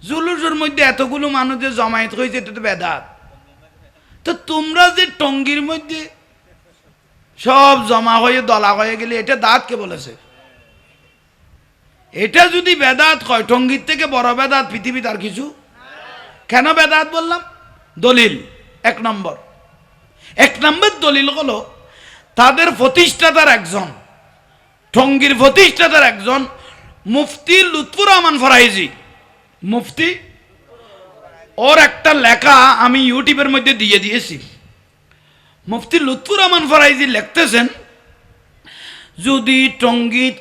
জুলুসের মধ্যে এতগুলো মানুষ যে জমায়েত হয়েছে, এটা তো বেদাত। তো তোমরা যে টঙ্গির মধ্যে সব জমা হয়ে দলা হয়ে গেলে, এটা দাঁত কে বলেছে? এটা যদি বেদাত হয়, টঙ্গির থেকে বড় বেদাত পৃথিবীতে আর কিছু? কেন বেদাত বললাম? দলিল এক নম্বর দলিল হলো তাদের প্রতিষ্ঠাতার একজন, টঙ্গির প্রতিষ্ঠাতার একজন মুফতি লুৎফুর রহমান ফরাইজি, মুফতি, ওর একটা লেখা আমি ইউটিউবের মধ্যে দিয়ে দিয়েছি। মুফতি লুৎফুর রহমান ফরাইজি লিখতেছেন, যদি টঙ্গীত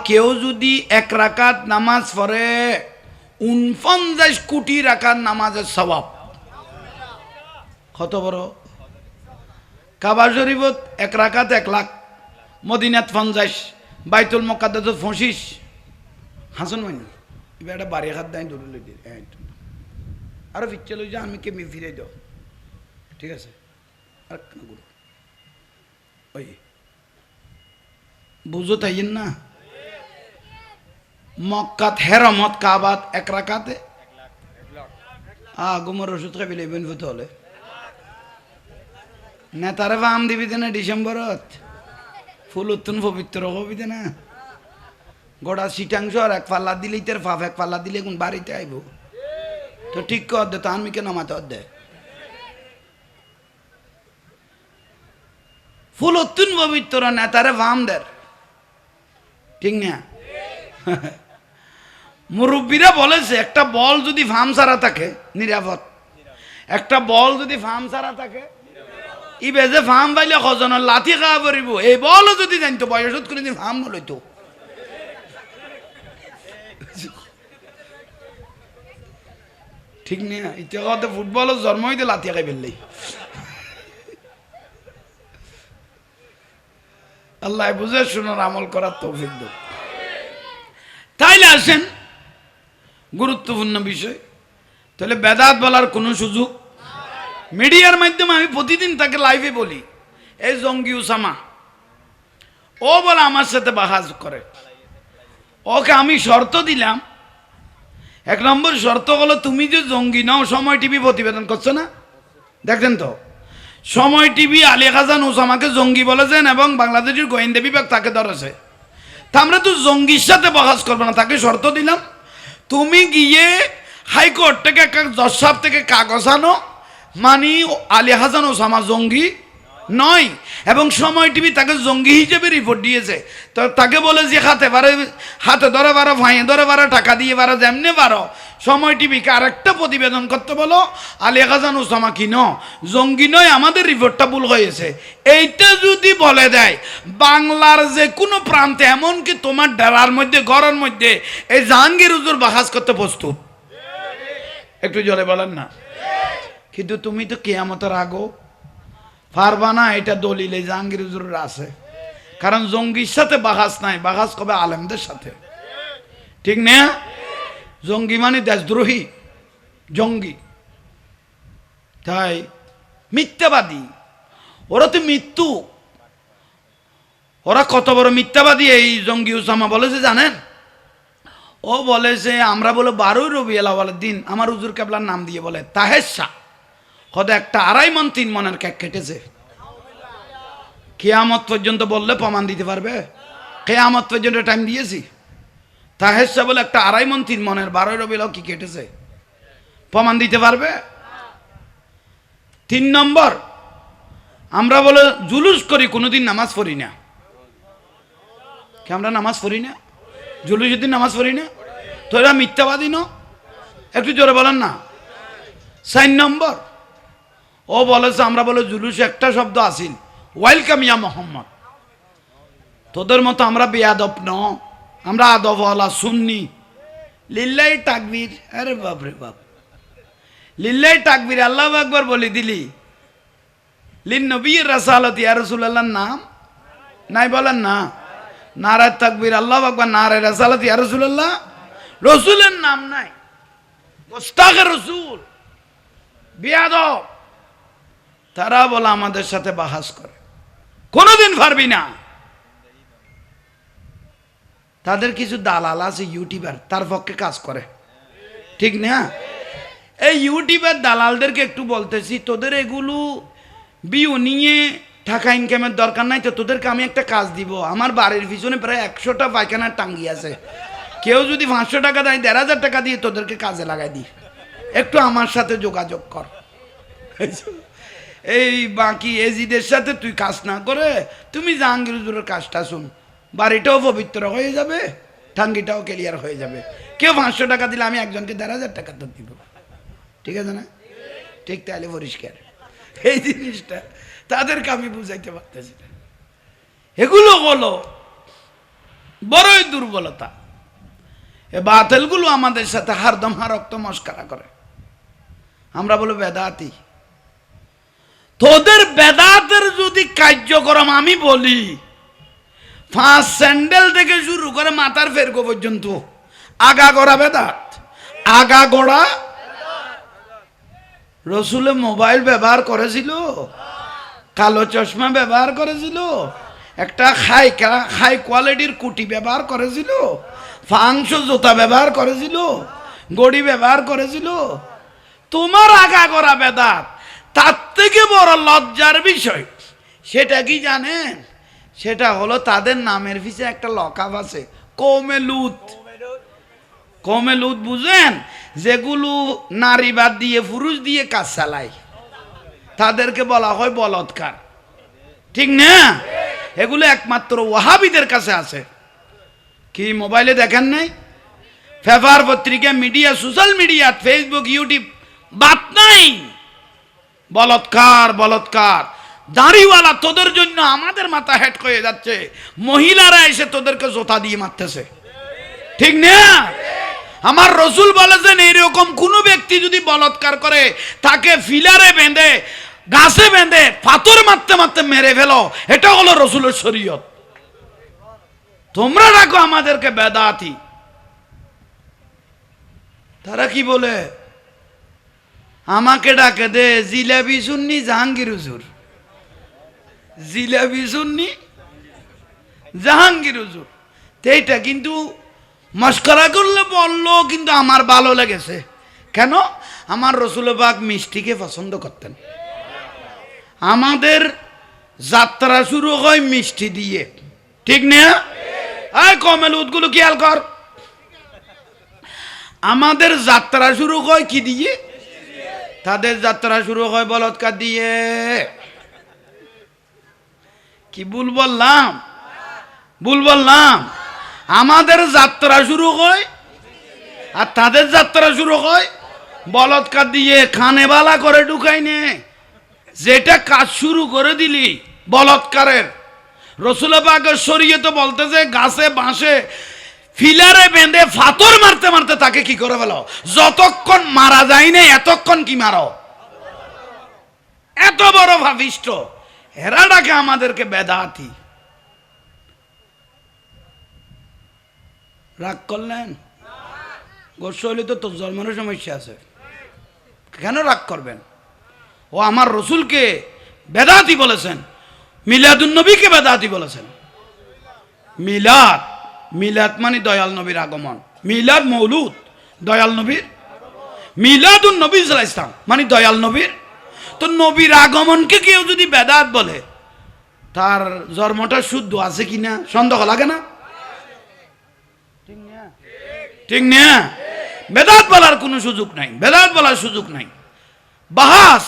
কেউ যদি 1 রাকাত নামাজ পড়ে 49 কোটি রাকাত নামাজের সওয়াব। কত বড়? কাবা শরীফত 1 রাকাত 1 লাখ, মদিনাত 50, বাইতুল মুকাদ্দাসত 25। হাসন মানি এবার একটা বাড়ি হাত দাই ধরে লই দিয়ে আরো ফিচ্ছে লই যা, আমি কেমনি ফিরে দাও, ঠিক আছে? আর ওই বুঝো তাই না? মক্কাত হেরমত কাবাত 1 রাকাতে গুমর ওষুধ খাবি লেবেন হতে হলে নেতারে ফাম দিবি না ডিসেম্বরত, ফুল উত্তন পবিত্র হবি না, গোটা সিটাংশ আর 1 পাল্লা দিলেই তার ফাফ 1 পাল্লা দিলে কোন বাড়িতে আইব তো ঠিক কর দে, তো আমি কেন মাথা দে ফুল উত্তন পবিত্র নেতারে ফাম দের, ঠিক না? মুরব্বীরা বলেছে একটা বল যদি ফার্ম ছাড়া থাকে নিরাপদ, একটা বল যদি ফার্ম ছাড়া থাকে ই বেজে ফার্ম পাইলে কজনের লাঠি খাওয়া পড়িব, এই বলও যদি জানতো বয়সত কোনোদিন ফার্ম নলইতো, ঠিক না? ইতিহাসে ফুটবলের জন্ম হইতে লাঠি খাই ফেললেই। আল্লাহ বুঝে শুনার আমল করার তৌফিক দাও। তাইলে আসেন গুরুত্বপূর্ণ বিষয়, তাহলে বেদাত বলার কোনো সুযোগ মিডিয়ার মাধ্যমে আমি প্রতিদিন তাকে লাইভে বলি, এই জঙ্গি উসামা ও বলে আমার সাথে বাহাজ করে, ওকে আমি শর্ত দিলাম, 1 নম্বর শর্ত হলো তুমি যে জঙ্গি নাও, সময় টিভি প্রতিবেদন করছো না, দেখছেন তো? সময় টিভি আলী হাসান ওসামাকে জঙ্গি বলেছেন এবং বাংলাদেশের গোয়েন্দা বিভাগ তাকে ধরেছে। তা আমরা তো জঙ্গির সাথে বহাস করবো না, তাকে শর্ত দিলাম তুমি গিয়ে হাইকোর্ট থেকে জজ সাহেব থেকে কাগজ আনো, মানি আলী হাসান ওসামা জঙ্গি নয়। এবং সময় টিভি তাকে জঙ্গি হিসেবে রিপোর্ট দিয়েছে। তো তাকে বলে যে হাতে ধরে পারো, ভাইয়ে ধরে পারো, টাকা দিয়ে পারো, যেমনি পারো। সময় টিভিকে আরেকটা প্রতিবেদন করতে বলো, আলিয়া খাজান ওসামা কি জঙ্গি নয়, আমাদের রিপোর্টটা ভুল হয়েছে। এইটা যদি বলে দেয় বাংলার যে কোনো প্রান্তে, এমনকি তোমার ডেরার মধ্যে, ঘরের মধ্যে এই জাহাঙ্গীর হুজুর বাহাস করতে প্রস্তুত। একটু জোরে বলেন না। কিন্তু তুমি তো কিয়ামতের আগো পারবা না, এটা দলিলে জাহাঙ্গীর হুজুরের আছে। কারণ জঙ্গির সাথে বাহাস নাই, বাহাস কবে আলেমদের সাথে, ঠিক না? জঙ্গি মানে দেশদ্রোহী, জঙ্গি। তাই মিথ্যাবাদী, ওরা তো মৃত্যু। ওরা কত বড় মিথ্যাবাদী এই জঙ্গি ওসামা বলেছে জানেন? ও বলেছে আমরা বলে 12 রবিউল আউয়ালের দিন আমার হুজুর কেবলার নাম দিয়ে বলে তাহের শাহ কত একটা 2.5 মণ 3 মণের কেক কেটেছে। কিয়ামত পর্যন্ত বললে প্রমাণ দিতে পারবে? কিয়ামত পর্যন্ত টাইম দিয়েছি। তাহের শাহ বলে একটা 2.5 মণ 3 মণের 12 রবিউল কি কেটেছে, প্রমাণ দিতে পারবে? 3 নম্বর, আমরা বলে জুলুস করি, কোনোদিন নামাজ পড়ি না। কি আমরা নামাজ পড়ি না? জুলুসের দিন নামাজ পড়ি না? তো এরা মিথ্যাবাদী ন? একটু জোরে বলেন না। 4 নম্বর, ও বলেছে আমরা বলে জুলুস একটা শব্দ আসিল, ওয়েলকাম ইয়া মোহাম্মদ। তোদের মতো আমরা বেয়াদব ন, আমরা আদবওয়ালা সুন্নি। লিল্লাহি তাকবীর, আরে বাপ রে বাপ, লিল্লাহি তাকবীর, আল্লাহু আকবার বলে দিলি। লিন নবীর রাসালাত ইয়া রাসূলুল্লাহর নাম নাই, বলেন না। নারায়ে তাকবীর, আল্লাহু আকবার, নারায়ে রাসালাত ইয়া রাসূলুল্লাহ, রাসূলের নাম নাই। গোস্তাখে রাসূল, বেয়াদব। তারা বলে আমাদের সাথে বাহাস করে, কোনোদিন পারবি না। তাদের কিছু দালাল আছে ইউটিউবার, তার পক্ষে কাজ করে, ঠিক না? এই ইউটিউবার দালালদেরকে একটু বলতেছি, তোদের এগুলো বিউ নিয়ে টাকা ইনকামের দরকার নাই তো, তোদেরকে আমি একটা কাজ দিব। আমার বাড়ির পিছনে প্রায় 100টা পায়খানার টাঙ্গি আছে, কেউ যদি 500 টাকা দেয় 1500 টাকা দিয়ে তোদেরকে কাজে লাগাই দিই, একটু আমার সাথে যোগাযোগ কর। এই বাকি এজিদের সাথে তুই কাজ না করে তুমি জাহাঙ্গীর হুজুরের কাজটা শুন, বাড়িটাও পবিত্র হয়ে যাবে, টাঙ্গিটাও ক্লিয়ার হয়ে যাবে। কেউ 500 টাকা দিলে আমি একজনকে 1500 টাকা তো দিব, ঠিক আছে না? ঠিক, তাহলে পরিষ্কার। এই জিনিসটা তাদেরকে আমি বুঝাইতে পারতেছি না। এগুলো হলো বড়ই দুর্বলতা। এ বাতিলগুলো আমাদের সাথে হারদম রক্ত মস্করা করে। আমরা বলো বেদাতি। তোদের বেদাতের যদি কার্যক্রম আমি বলি, 5 স্যান্ডেল থেকে শুরু করে মাথার ফেরগো পর্যন্ত আগা গড়া বেদাত, আগা গড়া। রসুলে মোবাইল ব্যবহার করেছিল, কালো চশমা ব্যবহার করেছিল, একটা হাই কোয়ালিটির কুটি ব্যবহার করেছিল, ফাংশ জুতা ব্যবহার করেছিল, গড়ি ব্যবহার করেছিল। তোমার আগা গড়া বেদাত, তার থেকে বড় লজ্জার বিষয় সেটা কি জানেন? সেটা হলো তাদের নামের পিছনে একটা লকাব আছে, কওমে লূত। কওমে লূত বুঝেন? যেগুলো নারীবাদ দিয়ে পুরুষ দিয়ে কাজ চালায়, তাদেরকে বলা হয় বলৎকার, ঠিক না? এগুলো একমাত্র ওয়াহাবিদের কাছে আছে। কি মোবাইলে দেখেন নাই? পেপার, পত্রিকা, media, social media, Facebook, YouTube, Baat নাই। বলৎকার, বলৎকার। দাড়িওয়ালা তোদের জন্য আমাদের মাথা হেট হয়ে যাচ্ছে, মহিলারা এসে তোদেরকে জোতা দিয়ে মারতেছে, ঠিক না? আমার রসুল বলেছেন এরকম কোন ব্যক্তি যদি বলৎকার করে তাকে ফিলারে বেঁধে, গাছে বেঁধে, পাথর মারতে মারতে মেরে ফেলো। এটা হলো রসুলের শরীয়ত। তোমরা রাখো আমাদেরকে বেদাতি। তারা কি বলে? আমাকে ডাকে দে জিলাপি সুন্নি জাহাঙ্গীর হুজুর, জিলাপি সুন্নি জাহাঙ্গীর হুজুর। এইটা কিন্তু মস্করা করলে বললো, কিন্তু আমার ভালো লেগেছে। কেন? আমার রসুল পাক মিষ্টিকে পছন্দ করতেন। আমাদের যাত্রা শুরু হয় মিষ্টি দিয়ে, ঠিক না? এই কমেল উদগুলো খেয়াল কর, আমাদের যাত্রা শুরু হয় কি দিয়ে? তাদের যাত্রা শুরু হয় বলৎকার দিয়ে। কি ভুল বললাম? ভুল বললাম? আমাদের যাত্রা শুরু হয় আর তাদের যাত্রা শুরু হয় বলৎকার দিয়ে খানে বালা করে ঢুকাই নে। যেটা কাজ শুরু করে দিলি বলৎকারের, রসুল পাকের শরীয়তে বলতেছে গাছে বাঁশে ফিলারে বেঁধে ফাতর মারতে মারতে তাকে কি করে ফেলো, যতক্ষণ মারা যায় না এতক্ষণ কি মারো। এত বড় ভাবিষ্ট এরা ডাকে আমাদেরকে বেদাতি। রাগ করলেন? গোস্ব হইলে তো তোর জন্মের সমস্যা আছে, কেন রাগ করবেন? ও আমার রসুলকে বেদাতি বলেছেন, মিলাদুন নবীকে বেদাতি বলেছেন। মিলাদ, মিলাদ মানে দয়াল নবীর আগমন। মিলাদ মৌলুদ দয়াল নবীর, মিলাদুন নবী সাল্লাল্লাহু আলাইহি ওয়াসাল্লাম মানে দয়াল নবীর। তো নবীর আগমনকে কেউ যদি বেদাত বলে তার জন্মটা শুদ্ধ আছে কিনা সন্দেহ লাগে না? ঠিক না? বেদাত বলার কোনো সুযোগ নাই, বেদাত বলার সুযোগ নাই। বাহাস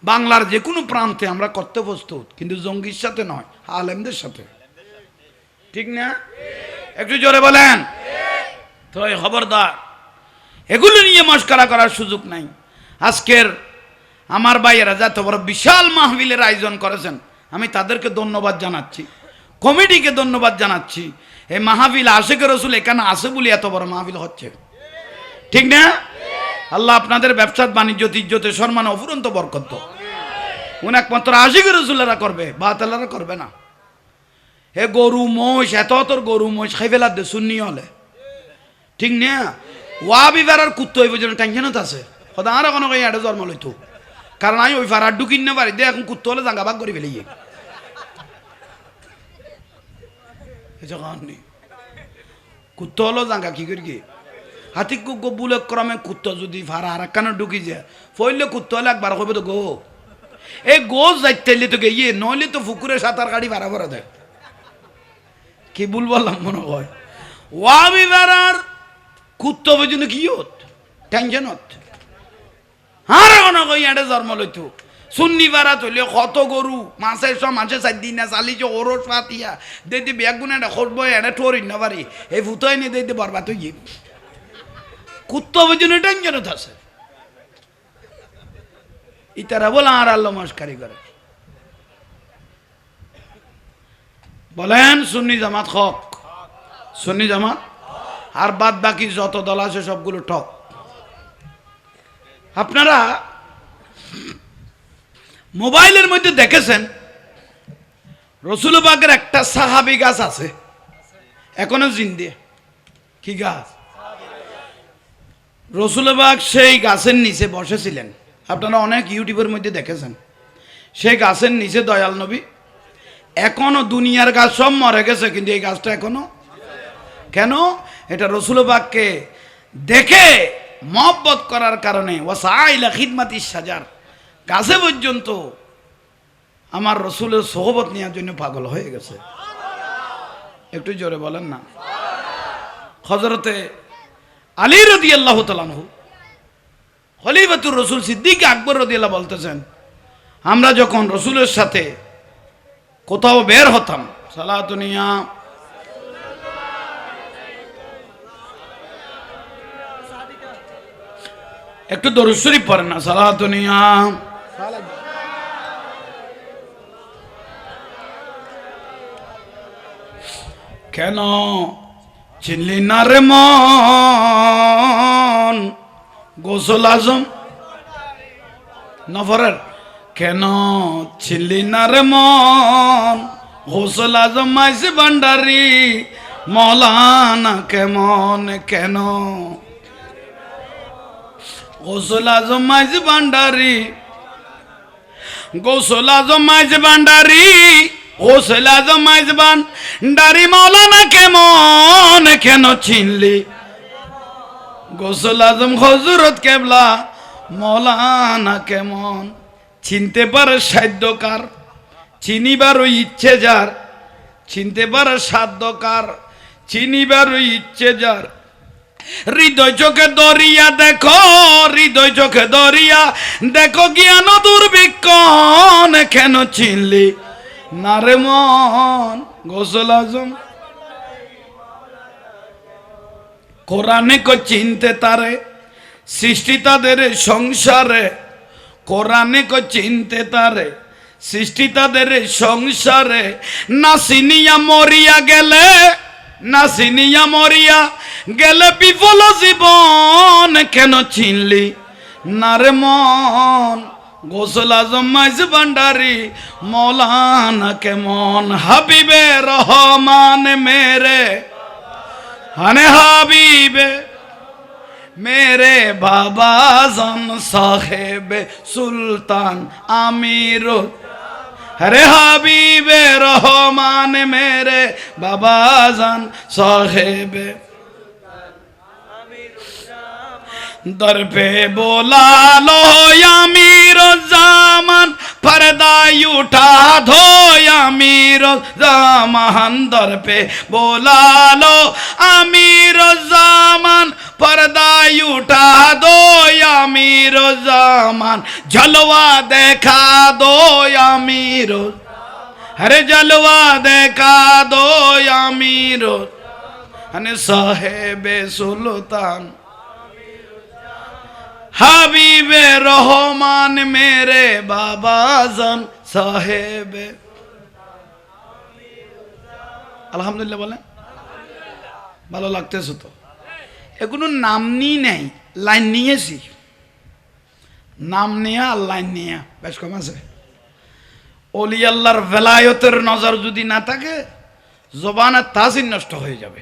বাংলার যে কোনো প্রান্তে আমরা করতে প্রস্তুত, কিন্তু জঙ্গির সাথে নয়, আলেমদের সাথে। ঠিক না? একটু জোরে বলেন তো। খবরদার, এগুলো নিয়ে মস্করা করার সুযোগ নাই। আজকের আমার ভাইয়েরা যত বড় বিশাল মাহফিলের আয়োজন করেছেন, আমি তাদেরকে ধন্যবাদ জানাচ্ছি, কমিটিকে ধন্যবাদ জানাচ্ছি। এই মাহফিল আশিকের রসুল এখানে আসে বলে এত বড় মাহফিল হচ্ছে। ঠিক না? আল্লাহ আপনাদের ব্যবসা বাণিজ্য ইজ্জতে সম্মান অফুরন্ত বরকত দাও। উনি একমাত্র আশিকের রসুলেরা করবে, বাতেলারা করবে না। হে গরু মোষ এত তোর গরু মোষ খাই ফেলার দে শুননি হলে। ঠিক না? ওয়া বিবারের কুত্ত হইব যেন টেনশনত আছে সদা আর কোনো এটা জন্ম লইতো। কারণ আমি ওই ফারার ঢুকিন না পারি দে, এখন কুত্ত হলে জাঙ্গা ভাগ করে ফেলিয়ে কুত্ত হলো জাঙ্গা কি করি কি হাতি বুলে ক্রমে কুত্ত যদি ফারা আর একখানে ঢুকি যায় ফইলে কুত্ত হলে একবার কইবে তো গো এই গোজ যাইতে তো গিয়ে নইলে তো পুকুরে সাঁতার গাড়ি ভাড়া ভরা দেয়। কি ভুল বললাম মনে হয়? ওয়াবি বেড়ার কুত্ত পর্যন্ত কি হত টেনশনত আর কোনো কই এটা জন্ম লইতো সুন্নি বারা তৈলে কত গরু মাছের সব মাছে চার দিন না চালিছে ওরস পাতিয়া দিদি বেগুন এটা খটব এটা ঠোরিন না পারি এই ভূতাই নিয়ে দিতে বরবাদ হয়ে গিয়ে কুত্ত পর্যন্ত টেনশনত আছে। ইতারা বলে আর আল্লাহ মস্কারি করে বলেন সুন্নি জামাত হক, সুন্নি জামাত, আর বাদ বাকি যত দল আছে সবগুলো ঠক। আপনারা মোবাইলের মধ্যে দেখেছেন রসুলবাগের একটা সাহাবী গাছ আছে এখনো জিন্দে। কি গাছ? রসুলবাগ সেই গাছের নিচে বসেছিলেন। আপনারা অনেক ইউটিউবের মধ্যে দেখেছেন সেই গাছের নিচে দয়াল নবী। এখনো দুনিয়ার গাছ সব মরে গেছে, কিন্তু এই গাছটা এখনো। কেন? এটা রসুলবাগকে দেখে মহব্বত করার কারণে ওয়াসাইলা খিদমাতি সাজার গাছে পর্যন্ত আমার রসুলের সোহবত নেওয়ার জন্য পাগল হয়ে গেছে। একটু জোরে বলেন না। হযরতে আলী রাদিয়াল্লাহু তাআলা আনহু খলিফাতুর রসুল সিদ্দিক আকবর রাদিয়াল্লাহু বলতেছেন, আমরা যখন রসুলের সাথে কোথাও বের হতাম, সালাতুনিয়া একটু দরুদ শরীফ পড়েন না, সালাতুনিয়া কেন চিনলি না রে মন গোসল আজম নফরের, কেন চিনলি না রে মন গোসল আজম মাইসে ভান্ডারি মৌলানা কেমন, কেন গোসল আজম মাইজ ভান্ডারি, গোসল আজম মাইজ ভান্ডারি, গোসল আজম মাইজ ভান্ডারি মৌলানা কেমন, কেন চিনলি গোসল আজম হযরত কেবলা মৌলানা কেমন। চিনতে পারে সাধ্যকার, চিনিবার ইচ্ছে যার, চিনতে পারে সাধ্যকার, চিনিবার ইচ্ছে যার। হৃদয় চোখে দরিয়া দেখো, হৃদয় চোখে দরিয়া দেখো জ্ঞান দুর্ভিক্ষণ, কেন চিনলি নারে মন গোসল আজম কোরআনে কো চিনতে তারে সৃষ্টি তাদের সংসারে কোরআনে কো চিনতে তারে সৃষ্টি তাদের সংসারে নাসিনিয়া মরিয়া গেলে নাসিনিয়া মরিয়া গেলে বিফল জীবন কেন চিনলি নারে মন গোসল আজম মাইজ ভান্ডারি মৌলানা কেমন হাবিবে রহমান মেরে হানে হাবিবে मेरे बाबा जन साहेब सुल्तान आमीर हरे हबीबे रहमान मेरे बाबा जन साहेब दर पे बोला लो अमीर जामान पर्दा उठा दो अमीर जामान दर पे बोला लो अमीर जामान पर्दा उठा दो अमीर जामान जलवा देखा दो अमीर हरे जलवा देखा दो अमीर हने साहेब सुल्तान হাবিবে রহমান মেরে বাবা জান সাহেব আলহামদুলিল্লাহ বলেন ভালো লাগতেছে তো এগুলো নাম নিয়ে নেই লাইন নিয়েছি নাম নিয়ে আর লাইন নিয়ে বেশ কম আছে অলি আল্লাহর ভেলায়তের নজর যদি না থাকে জবানের তাসির নষ্ট হয়ে যাবে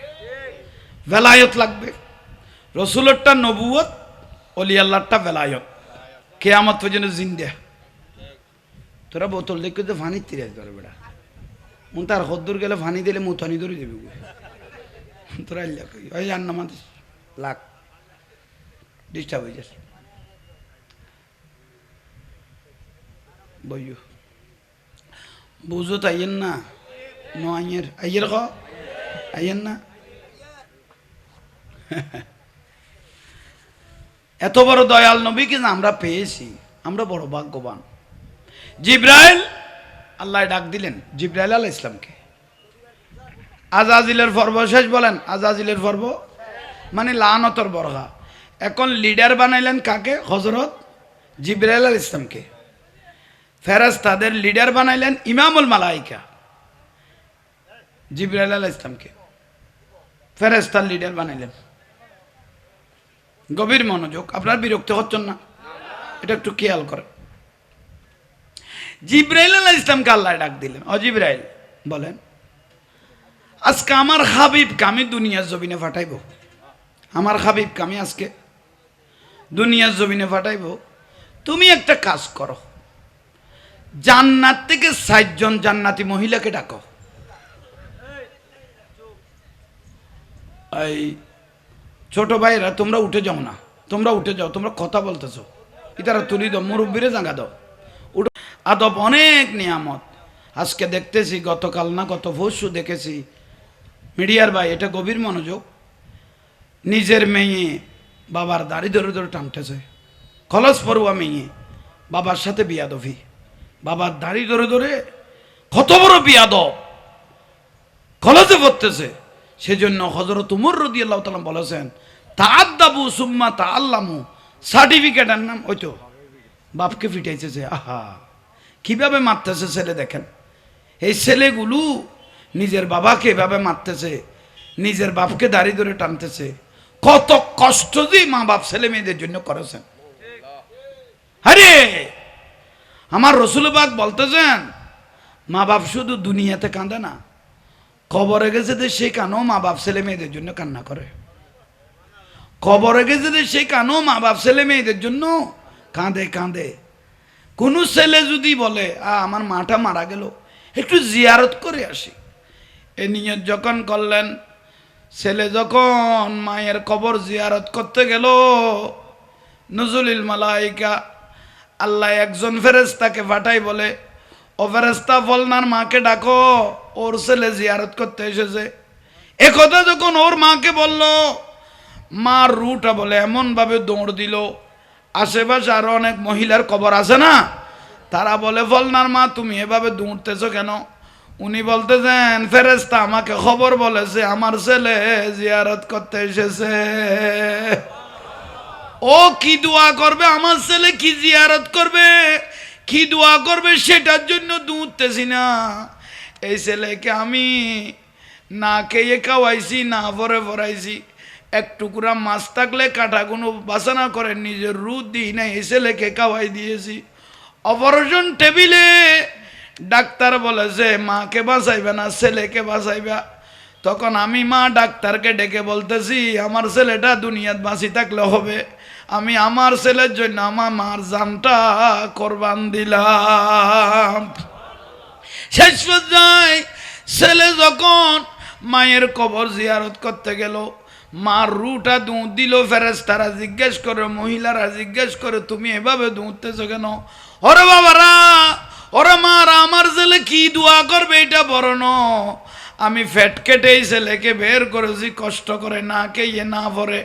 ভেলায়ত লাগবে রসুলেরটা নবুয়ত অলি আল্লাহটা বেলায়ত কেয়ামত পর্যন্ত জিন্দা তোরা বোতল দেখে তো ফানি তিরাজ করে বেড়া মন তার হদ্দুর গেলে ফানি দিলে মুথানি ধরে দেবে তোরা ওই জান্না মাত লাখ ডিস্টার্ব হয়ে যাচ্ছে বইও বুঝো তো আইয়েন না ন আইয়ের খ আইয়েন না এত বড় দয়াল নবীকে আমরা পেয়েছি আমরা বড় ভাগ্যবান জিব্রাইল আল্লাহ ডাক দিলেন জিব্রাইল আলাইহিস সালামকে আজাজিলের পর্ব শেষ বলেন আজাজিলের পর্ব মানে লানতর বরহা এখন লিডার বানাইলেন কাকে হযরত জিব্রাইল আলাইহিস সালামকে ফেরেশতাদের লিডার বানাইলেন ইমামুল মালায়েকা জিব্রাইল আলাইহিস সালামকে ফেরেশতার লিডার বানাইলেন গভীর মনোযোগ আপনার বিরক্ত হচ্ছেন না এটা একটু খেয়াল করেন জিব্রাইল আলাইহিস সালামকে আল্লাহ ডাক দিলেন ও জিব্রাইল বলেন আজকে আমার হাবিবকে আমি দুনিয়ার জমিনে পাঠাইব আমার হাবিবকে আমি আজকে দুনিয়ার জমিনে পাঠাইব তুমি একটা কাজ করো জান্নাত থেকে ৬০ জন জান্নাতি মহিলাকে ডাকো এই ছোট ভাইরা তোমরা উঠে যাও না তোমরা উঠে যাও তোমরা কথা বলতেছো ইতারা তুলি দাও মুরব্বীরে জাঙ্গা দাও উঠো আদব অনেক নিয়ামত আজকে দেখতেছি গতকাল না গত পরশু দেখেছি মিডিয়ার ভাই এটা গভীর মনোযোগ নিজের মেয়ে বাবার দাড়ি ধরে ধরে টানতেছে খলস পড়ুয়া মেয়ে বাবার সাথে বিয়াদবি বাবার দাড়ি ধরে ধরে কত বড় বিয়াদব খলসে পড়তেছে সেজন্য হযরত উমর রাদিয়াল্লাহু তাআলা বলেছেন তাআদ্দাবু সুম্মা তাআল্লামু সার্টিফিকেটের নাম ওই তো বাপকে ফিটাইছে আহা কিভাবে মারতেছে ছেলে দেখেন এই ছেলেগুলো নিজের বাবাকে এভাবে মারতেছে নিজের বাপকে দাড়ি ধরে টানতেছে কত কষ্ট যে মা বাপ ছেলে মেয়েদের জন্য করেছেন আরে আমার রাসূল পাক বলতেছেন মা বাপ শুধু দুনিয়াতে কাঁদে না কবরে গেছে যে সে কানো মা বাপ ছেলে মেয়েদের জন্য কান্না করে কবরে গেছে যে সে কানো মা বাপ ছেলে মেয়েদের জন্য কাঁদে কাঁদে কোন ছেলে যদি বলে আমার মাটা মারা গেল একটু জিয়ারত করে আসি এ নিয়ত যখন করলেন ছেলে যখন মায়ের কবর জিয়ারত করতে গেল নুজুলিল মালাইকা আল্লাহ একজন ফেরেশতাকে পাঠাই বলে ও ফেরেশতা ফলনার মাকে ডাকো ওর ছেলে জিয়ারত করতে এসেছে একথা যখন ওর মাকে বলল মার রুটা বলে এমন ভাবে দৌড় দিল আশেপাশে আরো অনেক মহিলার কবর আছে না তারা বলে ফলনার মা তুমি এভাবে দৌড়তেছো কেন উনি বলতেছেন ফেরেশতা আমাকে খবর বলেছে আমার ছেলে জিয়ারত করতে এসেছে। ও কি দোয়া করবে, আমার ছেলে কি জিয়ারত করবে, কি দোয়া করবে সেটার জন্য দুধতেছি না। এই ছেলেকে আমি না খেয়ে খাওয়াইছি, না ভরে ভরাইছি, এক টুকরা মাছ থাকলে কাঁটাগুলো বাসনা করে নিজের রুদ দিই না, এই ছেলেকে খাওয়াই দিয়েছি। অপারেশন টেবিলে ডাক্তার বলেছে মাকে বাঁচাইবে না, ছেলেকে বাঁচাইবা। তখন আমি মা ডাক্তারকে ডেকে বলতেছি আমার ছেলেটা দুনিয়াত বাঁচি থাকলে হবে, আমি আমার ছেলের জন্য আমার মার জানটা কোরবান দিলাম। শেষ পর্যায়ে ছেলে যখন মায়ের কবর জিয়ারত করতে গেল, মার রুটা দুধ দিল। ফেরেশতারা জিজ্ঞেস করে, মহিলারা জিজ্ঞেস করে তুমি এভাবে দুধতেছো কেন? ওরে বাবারা, ওরে মারা, আমার ছেলে কি দোয়া করবে এটা বড় ন, আমি ফ্যাট কেটে এই ছেলেকে বের করেছি কষ্ট করে, না খেয়ে না ভরে,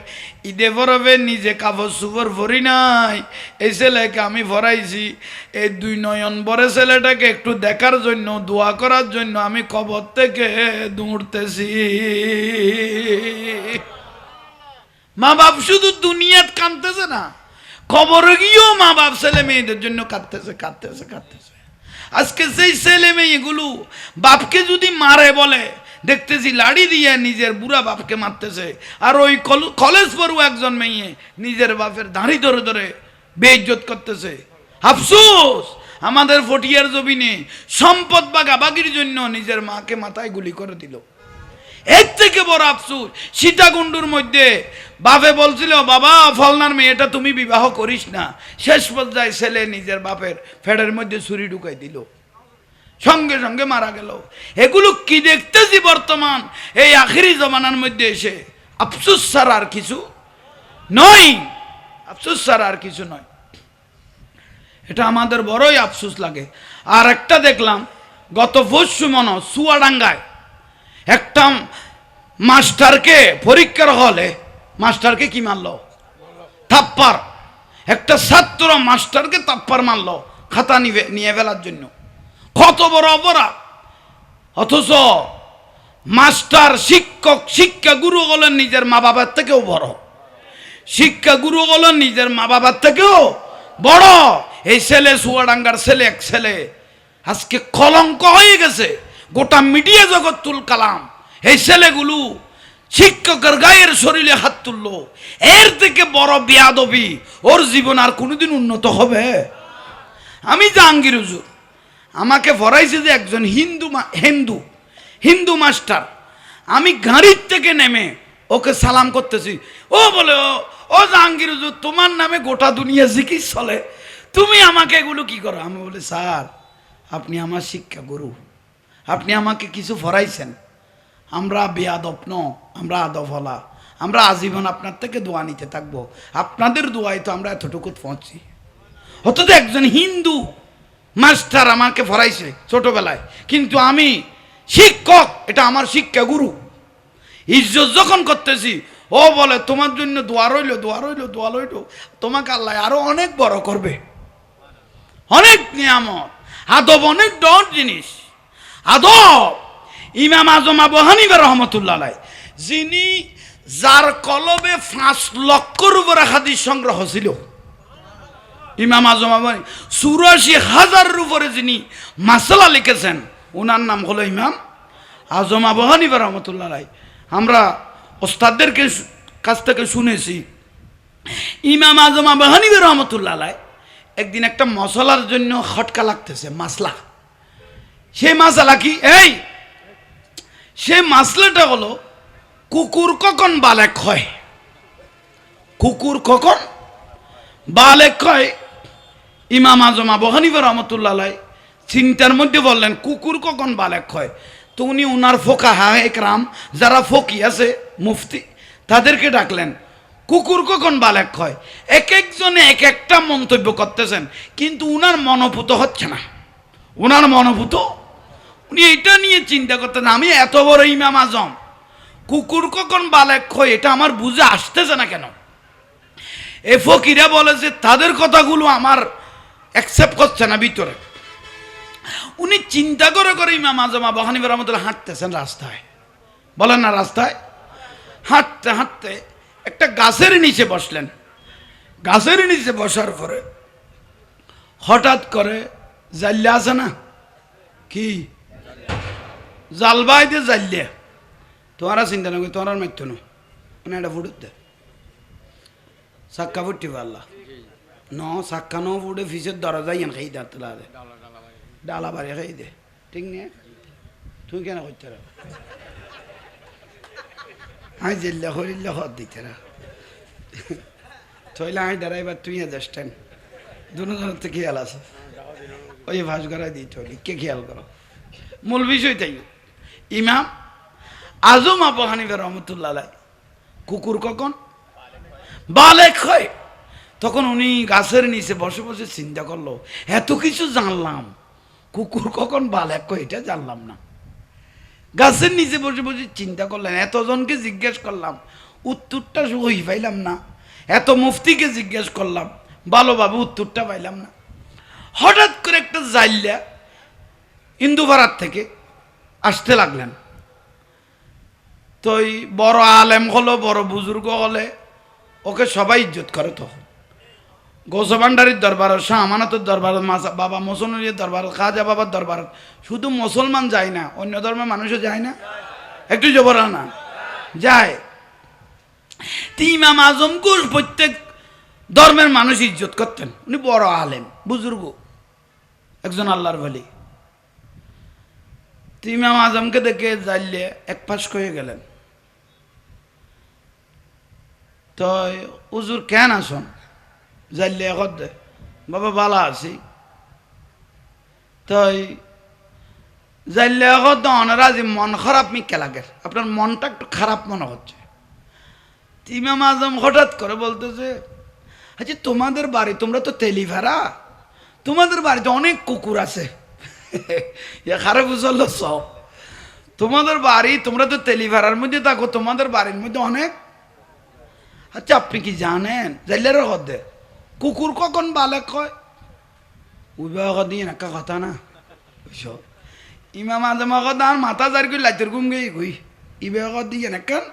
ঈদে ভরবে নিজে কাপড় চুপড় ভরি নাই, এই ছেলেকে আমি ভরাইছি। এই দুই নয়ন ভরে ছেলেটাকে একটু দেখার জন্য, দোয়া করার জন্য আমি কবর থেকে দৌড়তেছি। মা বাপ শুধু দুনিয়াত কাঁদতেছে না, কবরে গিয়েও মা বাপ ছেলে মেয়েদের জন্য কাঁদতেছে কাঁদতেছে কাঁদতেছে। আজকে সেই ছেলে মেয়েগুলো বাপকে যদি মারে বলে, দেখতেছি লাড়ি দিয়ে নিজের বুড়া বাপকে মারতেছে। আর ওই কলেজ পড়ুয়া একজন মেয়ে নিজের বাপের দাঁড়ি ধরে ধরে বেইজ্জত করতেছে। আফসোস, আমাদের ফটিয়ার জমিনে সম্পদ বাগাবাগির জন্য নিজের মাকে মাথায় গুলি করে দিল। এর থেকে বড় আফসোস, সীতাকুণ্ডুর মধ্যে বাপে বলছিল বাবা ফলনার মেয়েটা তুমি বিবাহ করিস না, শেষ পর্যায়ে ছেলে নিজের বাপের ফেডের মধ্যে ছুরি ঢুকাই দিল, সঙ্গে সঙ্গে মারা গেল। এগুলো কি দেখতেছি বর্তমান এই আখিরি জমানার মধ্যে এসে। আফসোস ছাড়া আর কিছু নয়, আফসোস ছাড়া আর কিছু নয়। এটা আমাদের বড়ই আফসোস লাগে। আর একটা দেখলাম গত পরশু মনে চুয়াডাঙ্গায় একটা মাস্টারকে পরীক্ষার হলে মাস্টারকে কি মারলো? থাপ্পার। একটা ছাত্র মাস্টারকে থাপ্পার মারলো খাতা নিয়ে ফেলার জন্য। কত বড় অপরাধ! অথচ মাস্টার, শিক্ষক, শিক্ষা গুরু হলেন নিজের মা বাবার থেকেও বড়, শিক্ষা গুরু হলেন নিজের মা বাবার থেকেও বড়। এই ছেলে, চুয়াডাঙ্গার ছেলে, এক ছেলে আজকে কলঙ্ক হয়ে গেছে গোটা মিডিয়া জগৎ। তুল কালাম এই ছেলেগুলো শিক্ষকের গায়ের শরীরে হাত তুললো, এর থেকে বড় বেয়াদবি ওর জীবন আর কোনোদিন উন্নত হবে? আমি জাহাঙ্গীর হুজুর, আমাকে ভরাইছে যে একজন হিন্দু মাস্টার। আমি গাড়ির থেকে নেমে ওকে সালাম করতেছি। ও বলে, ও জাহাঙ্গীর হুজুর, তোমার নামে গোটা দুনিয়া জিকির চলে, তুমি আমাকে এগুলো কি করো? আমি বলি স্যার আপনি আমার শিক্ষা গুরু, আপনি আমাকে কিছু ভরাইছেন, আমরা বেয়াদব ন, আমরা আদব হলা, আমরা আজীবন আপনার থেকে দোয়া নিতে থাকবো, আপনাদের দোয়ায় তো আমরা এতটুকু পৌঁছি। অথচ একজন হিন্দু মাস্টার আমাকে ভরাইছে ছোটবেলায়, কিন্তু আমি শিক্ষক, এটা আমার শিক্ষা গুরু। ইজ্জত যখন করতেছি, ও বলে তোমার জন্য দোয়া রইল, দোয়া রইল, দোয়া রইল, তোমাকে আল্লাহ আরো অনেক বড় করবে, অনেক নিয়ামত। আদব অনেক ডর জিনিস, আদব। ইমাম আজম আবু হানিফা রহমতুল্লাহ আলাইহি, যিনি যার কলবে 5 লক্ষর উপরে হাদিস সংগ্রহ ছিল, ইমাম আজম আবু হানিফা 84,000 উপরে যিনি মাসলা লিখেছেন, ওনার নাম হলো ইমাম আজম আবু হানিফা রহমতুল্লাহ আলাইহি। আমরা ওস্তাদদের কাছ থেকে শুনেছি, ইমাম আজম আবু হানিফা রহমতুল্লাহ আলাইহি একদিন একটা মশলার জন্য খটকা লাগতেছে, মাসলা। সেই মাসলা কি? সেই মাসলাটা হলো কুকুর কখন বালেক হয়, কুকুর কখন বালেক হয়। ইমাম আজম আবু হানিফা রহমতুল্লাহ আলাইহি চিন্তার মধ্যে বললেন কুকুর কখন বালেক হয়। তো উনি উনার ফোকাহা একরাম যারা ফকি আছে, মুফতি, তাদেরকে ডাকলেন, কুকুর কখন বালেক হয়। এক একজনে এক একটা মন্তব্য করতেছেন, কিন্তু উনার মনোভূত হচ্ছে না, উনার মনোভূত। উনি এটা নিয়ে চিন্তা করতেন, আমি এত বড় ইমাম আজম, কুকুর কখন বালেক হয় এটা আমার বুঝে আসতেছে না কেন। এ ফকিরা বলে যে তাদের কথাগুলো আমার অ্যাকসেপ্ট করছে না ভিতরে। উনি চিন্তা করে করে ইমাম আজম আবু হানিফা রাহমাতুল্লাহ হাঁটতেছেন রাস্তায়, বলেন না, রাস্তায় হাঁটতে হাঁটতে একটা গাছের নিচে বসলেন। গাছের নিচে বসার পরে হঠাৎ করে জাল্লা আছে না, কি জালবাই দিয়ে জাল্লিয়া, তোমারা চিন্তা না করি, তোমার মারত না, মানে এটা ফুটুত দে সাক্কা ফুটি পারলা ন সাক্কা ন ফুটে ফিসের দরজা ইয়ান খাই দাঁড়তে লাগে ডালা বাড়ি খাই দে, ঠিক নিয়ে তুই কেন করতে রা আমি জিল্লা হরিল্লা হত দিতে রা থইলে আমি দাঁড়াইবার তুই যাচ্ছেন দুজনের তো খেয়াল আছে, ওই ভাস করাই দিতে হলি কে খেয়াল করো। মূল বিষয় তাই, ইমাম আজম আবু হানিফা রহমতুল্লাহ আলাইহি কুকুর কখন বালেক হয়, তখন উনি গাছের নিচে বসে বসে চিন্তা করলো, এত কিছু জানলাম, কুকুর কখন বালেক হয় এটা জানলাম না। গাছের নিচে বসে বসে চিন্তা করলেন, এতজনকে জিজ্ঞেস করলাম, উত্তরটা সহি পাইলাম না, এত মুফতিকে জিজ্ঞেস করলাম, ভালোভাবে উত্তরটা পাইলাম না। হঠাৎ করে একটা জাইল্লা ইন্দুপাড়ার থেকে আসতে লাগলেন। তো ওই বড় আলেম হলো, বড় বুজুর্গ হলে ওকে সবাই ইজ্জত করে। তখন গোসবান্ডারির দরবার, শাহ আমানতের দরবার, বাবা মোসনুরির দরবার, খাজা বাবার দরবার, শুধু মুসলমান যায় না, অন্য ধর্মের মানুষও যায় না, একটু জবর না যায়। ইমাম আজমকে প্রত্যেক ধর্মের মানুষ ইজ্জত করতেন, উনি বড় আলেম বুজুর্গ একজন আল্লাহর বলি। ইমাম আজমকে দেখে জানলে এক পাশ হয়ে গেলেন। তো হুজুর কেন আসন জানলে এখন বাবা ভালো আছি। তো জানলে এখন অনারাজি মন খারাপ মিকে লাগে, আপনার মনটা একটু খারাপ মনে হচ্ছে। ইমাম আজম হঠাৎ করে বলতেছে, আচ্ছা তোমাদের বাড়ি, তোমরা তো তেলিভাড়া, তোমাদের বাড়িতে অনেক কুকুর আছে, খারাপ বুঝল সব, তোমাদের বাড়ি, তোমরা তো তেলিভাড়ার মধ্যে থাকো, তোমাদের বাড়ির মধ্যে অনেক, আচ্ছা আপনি কি জানেন জাইলের হদে কুকুর কখন বালেক হয়? উইবাহ দিয়ে একটা কথা না, ইমাম আজম আর মাথা জারি করে লাইতের ঘুম গিয়ে গুই ইবাহ দিয়ে না কেন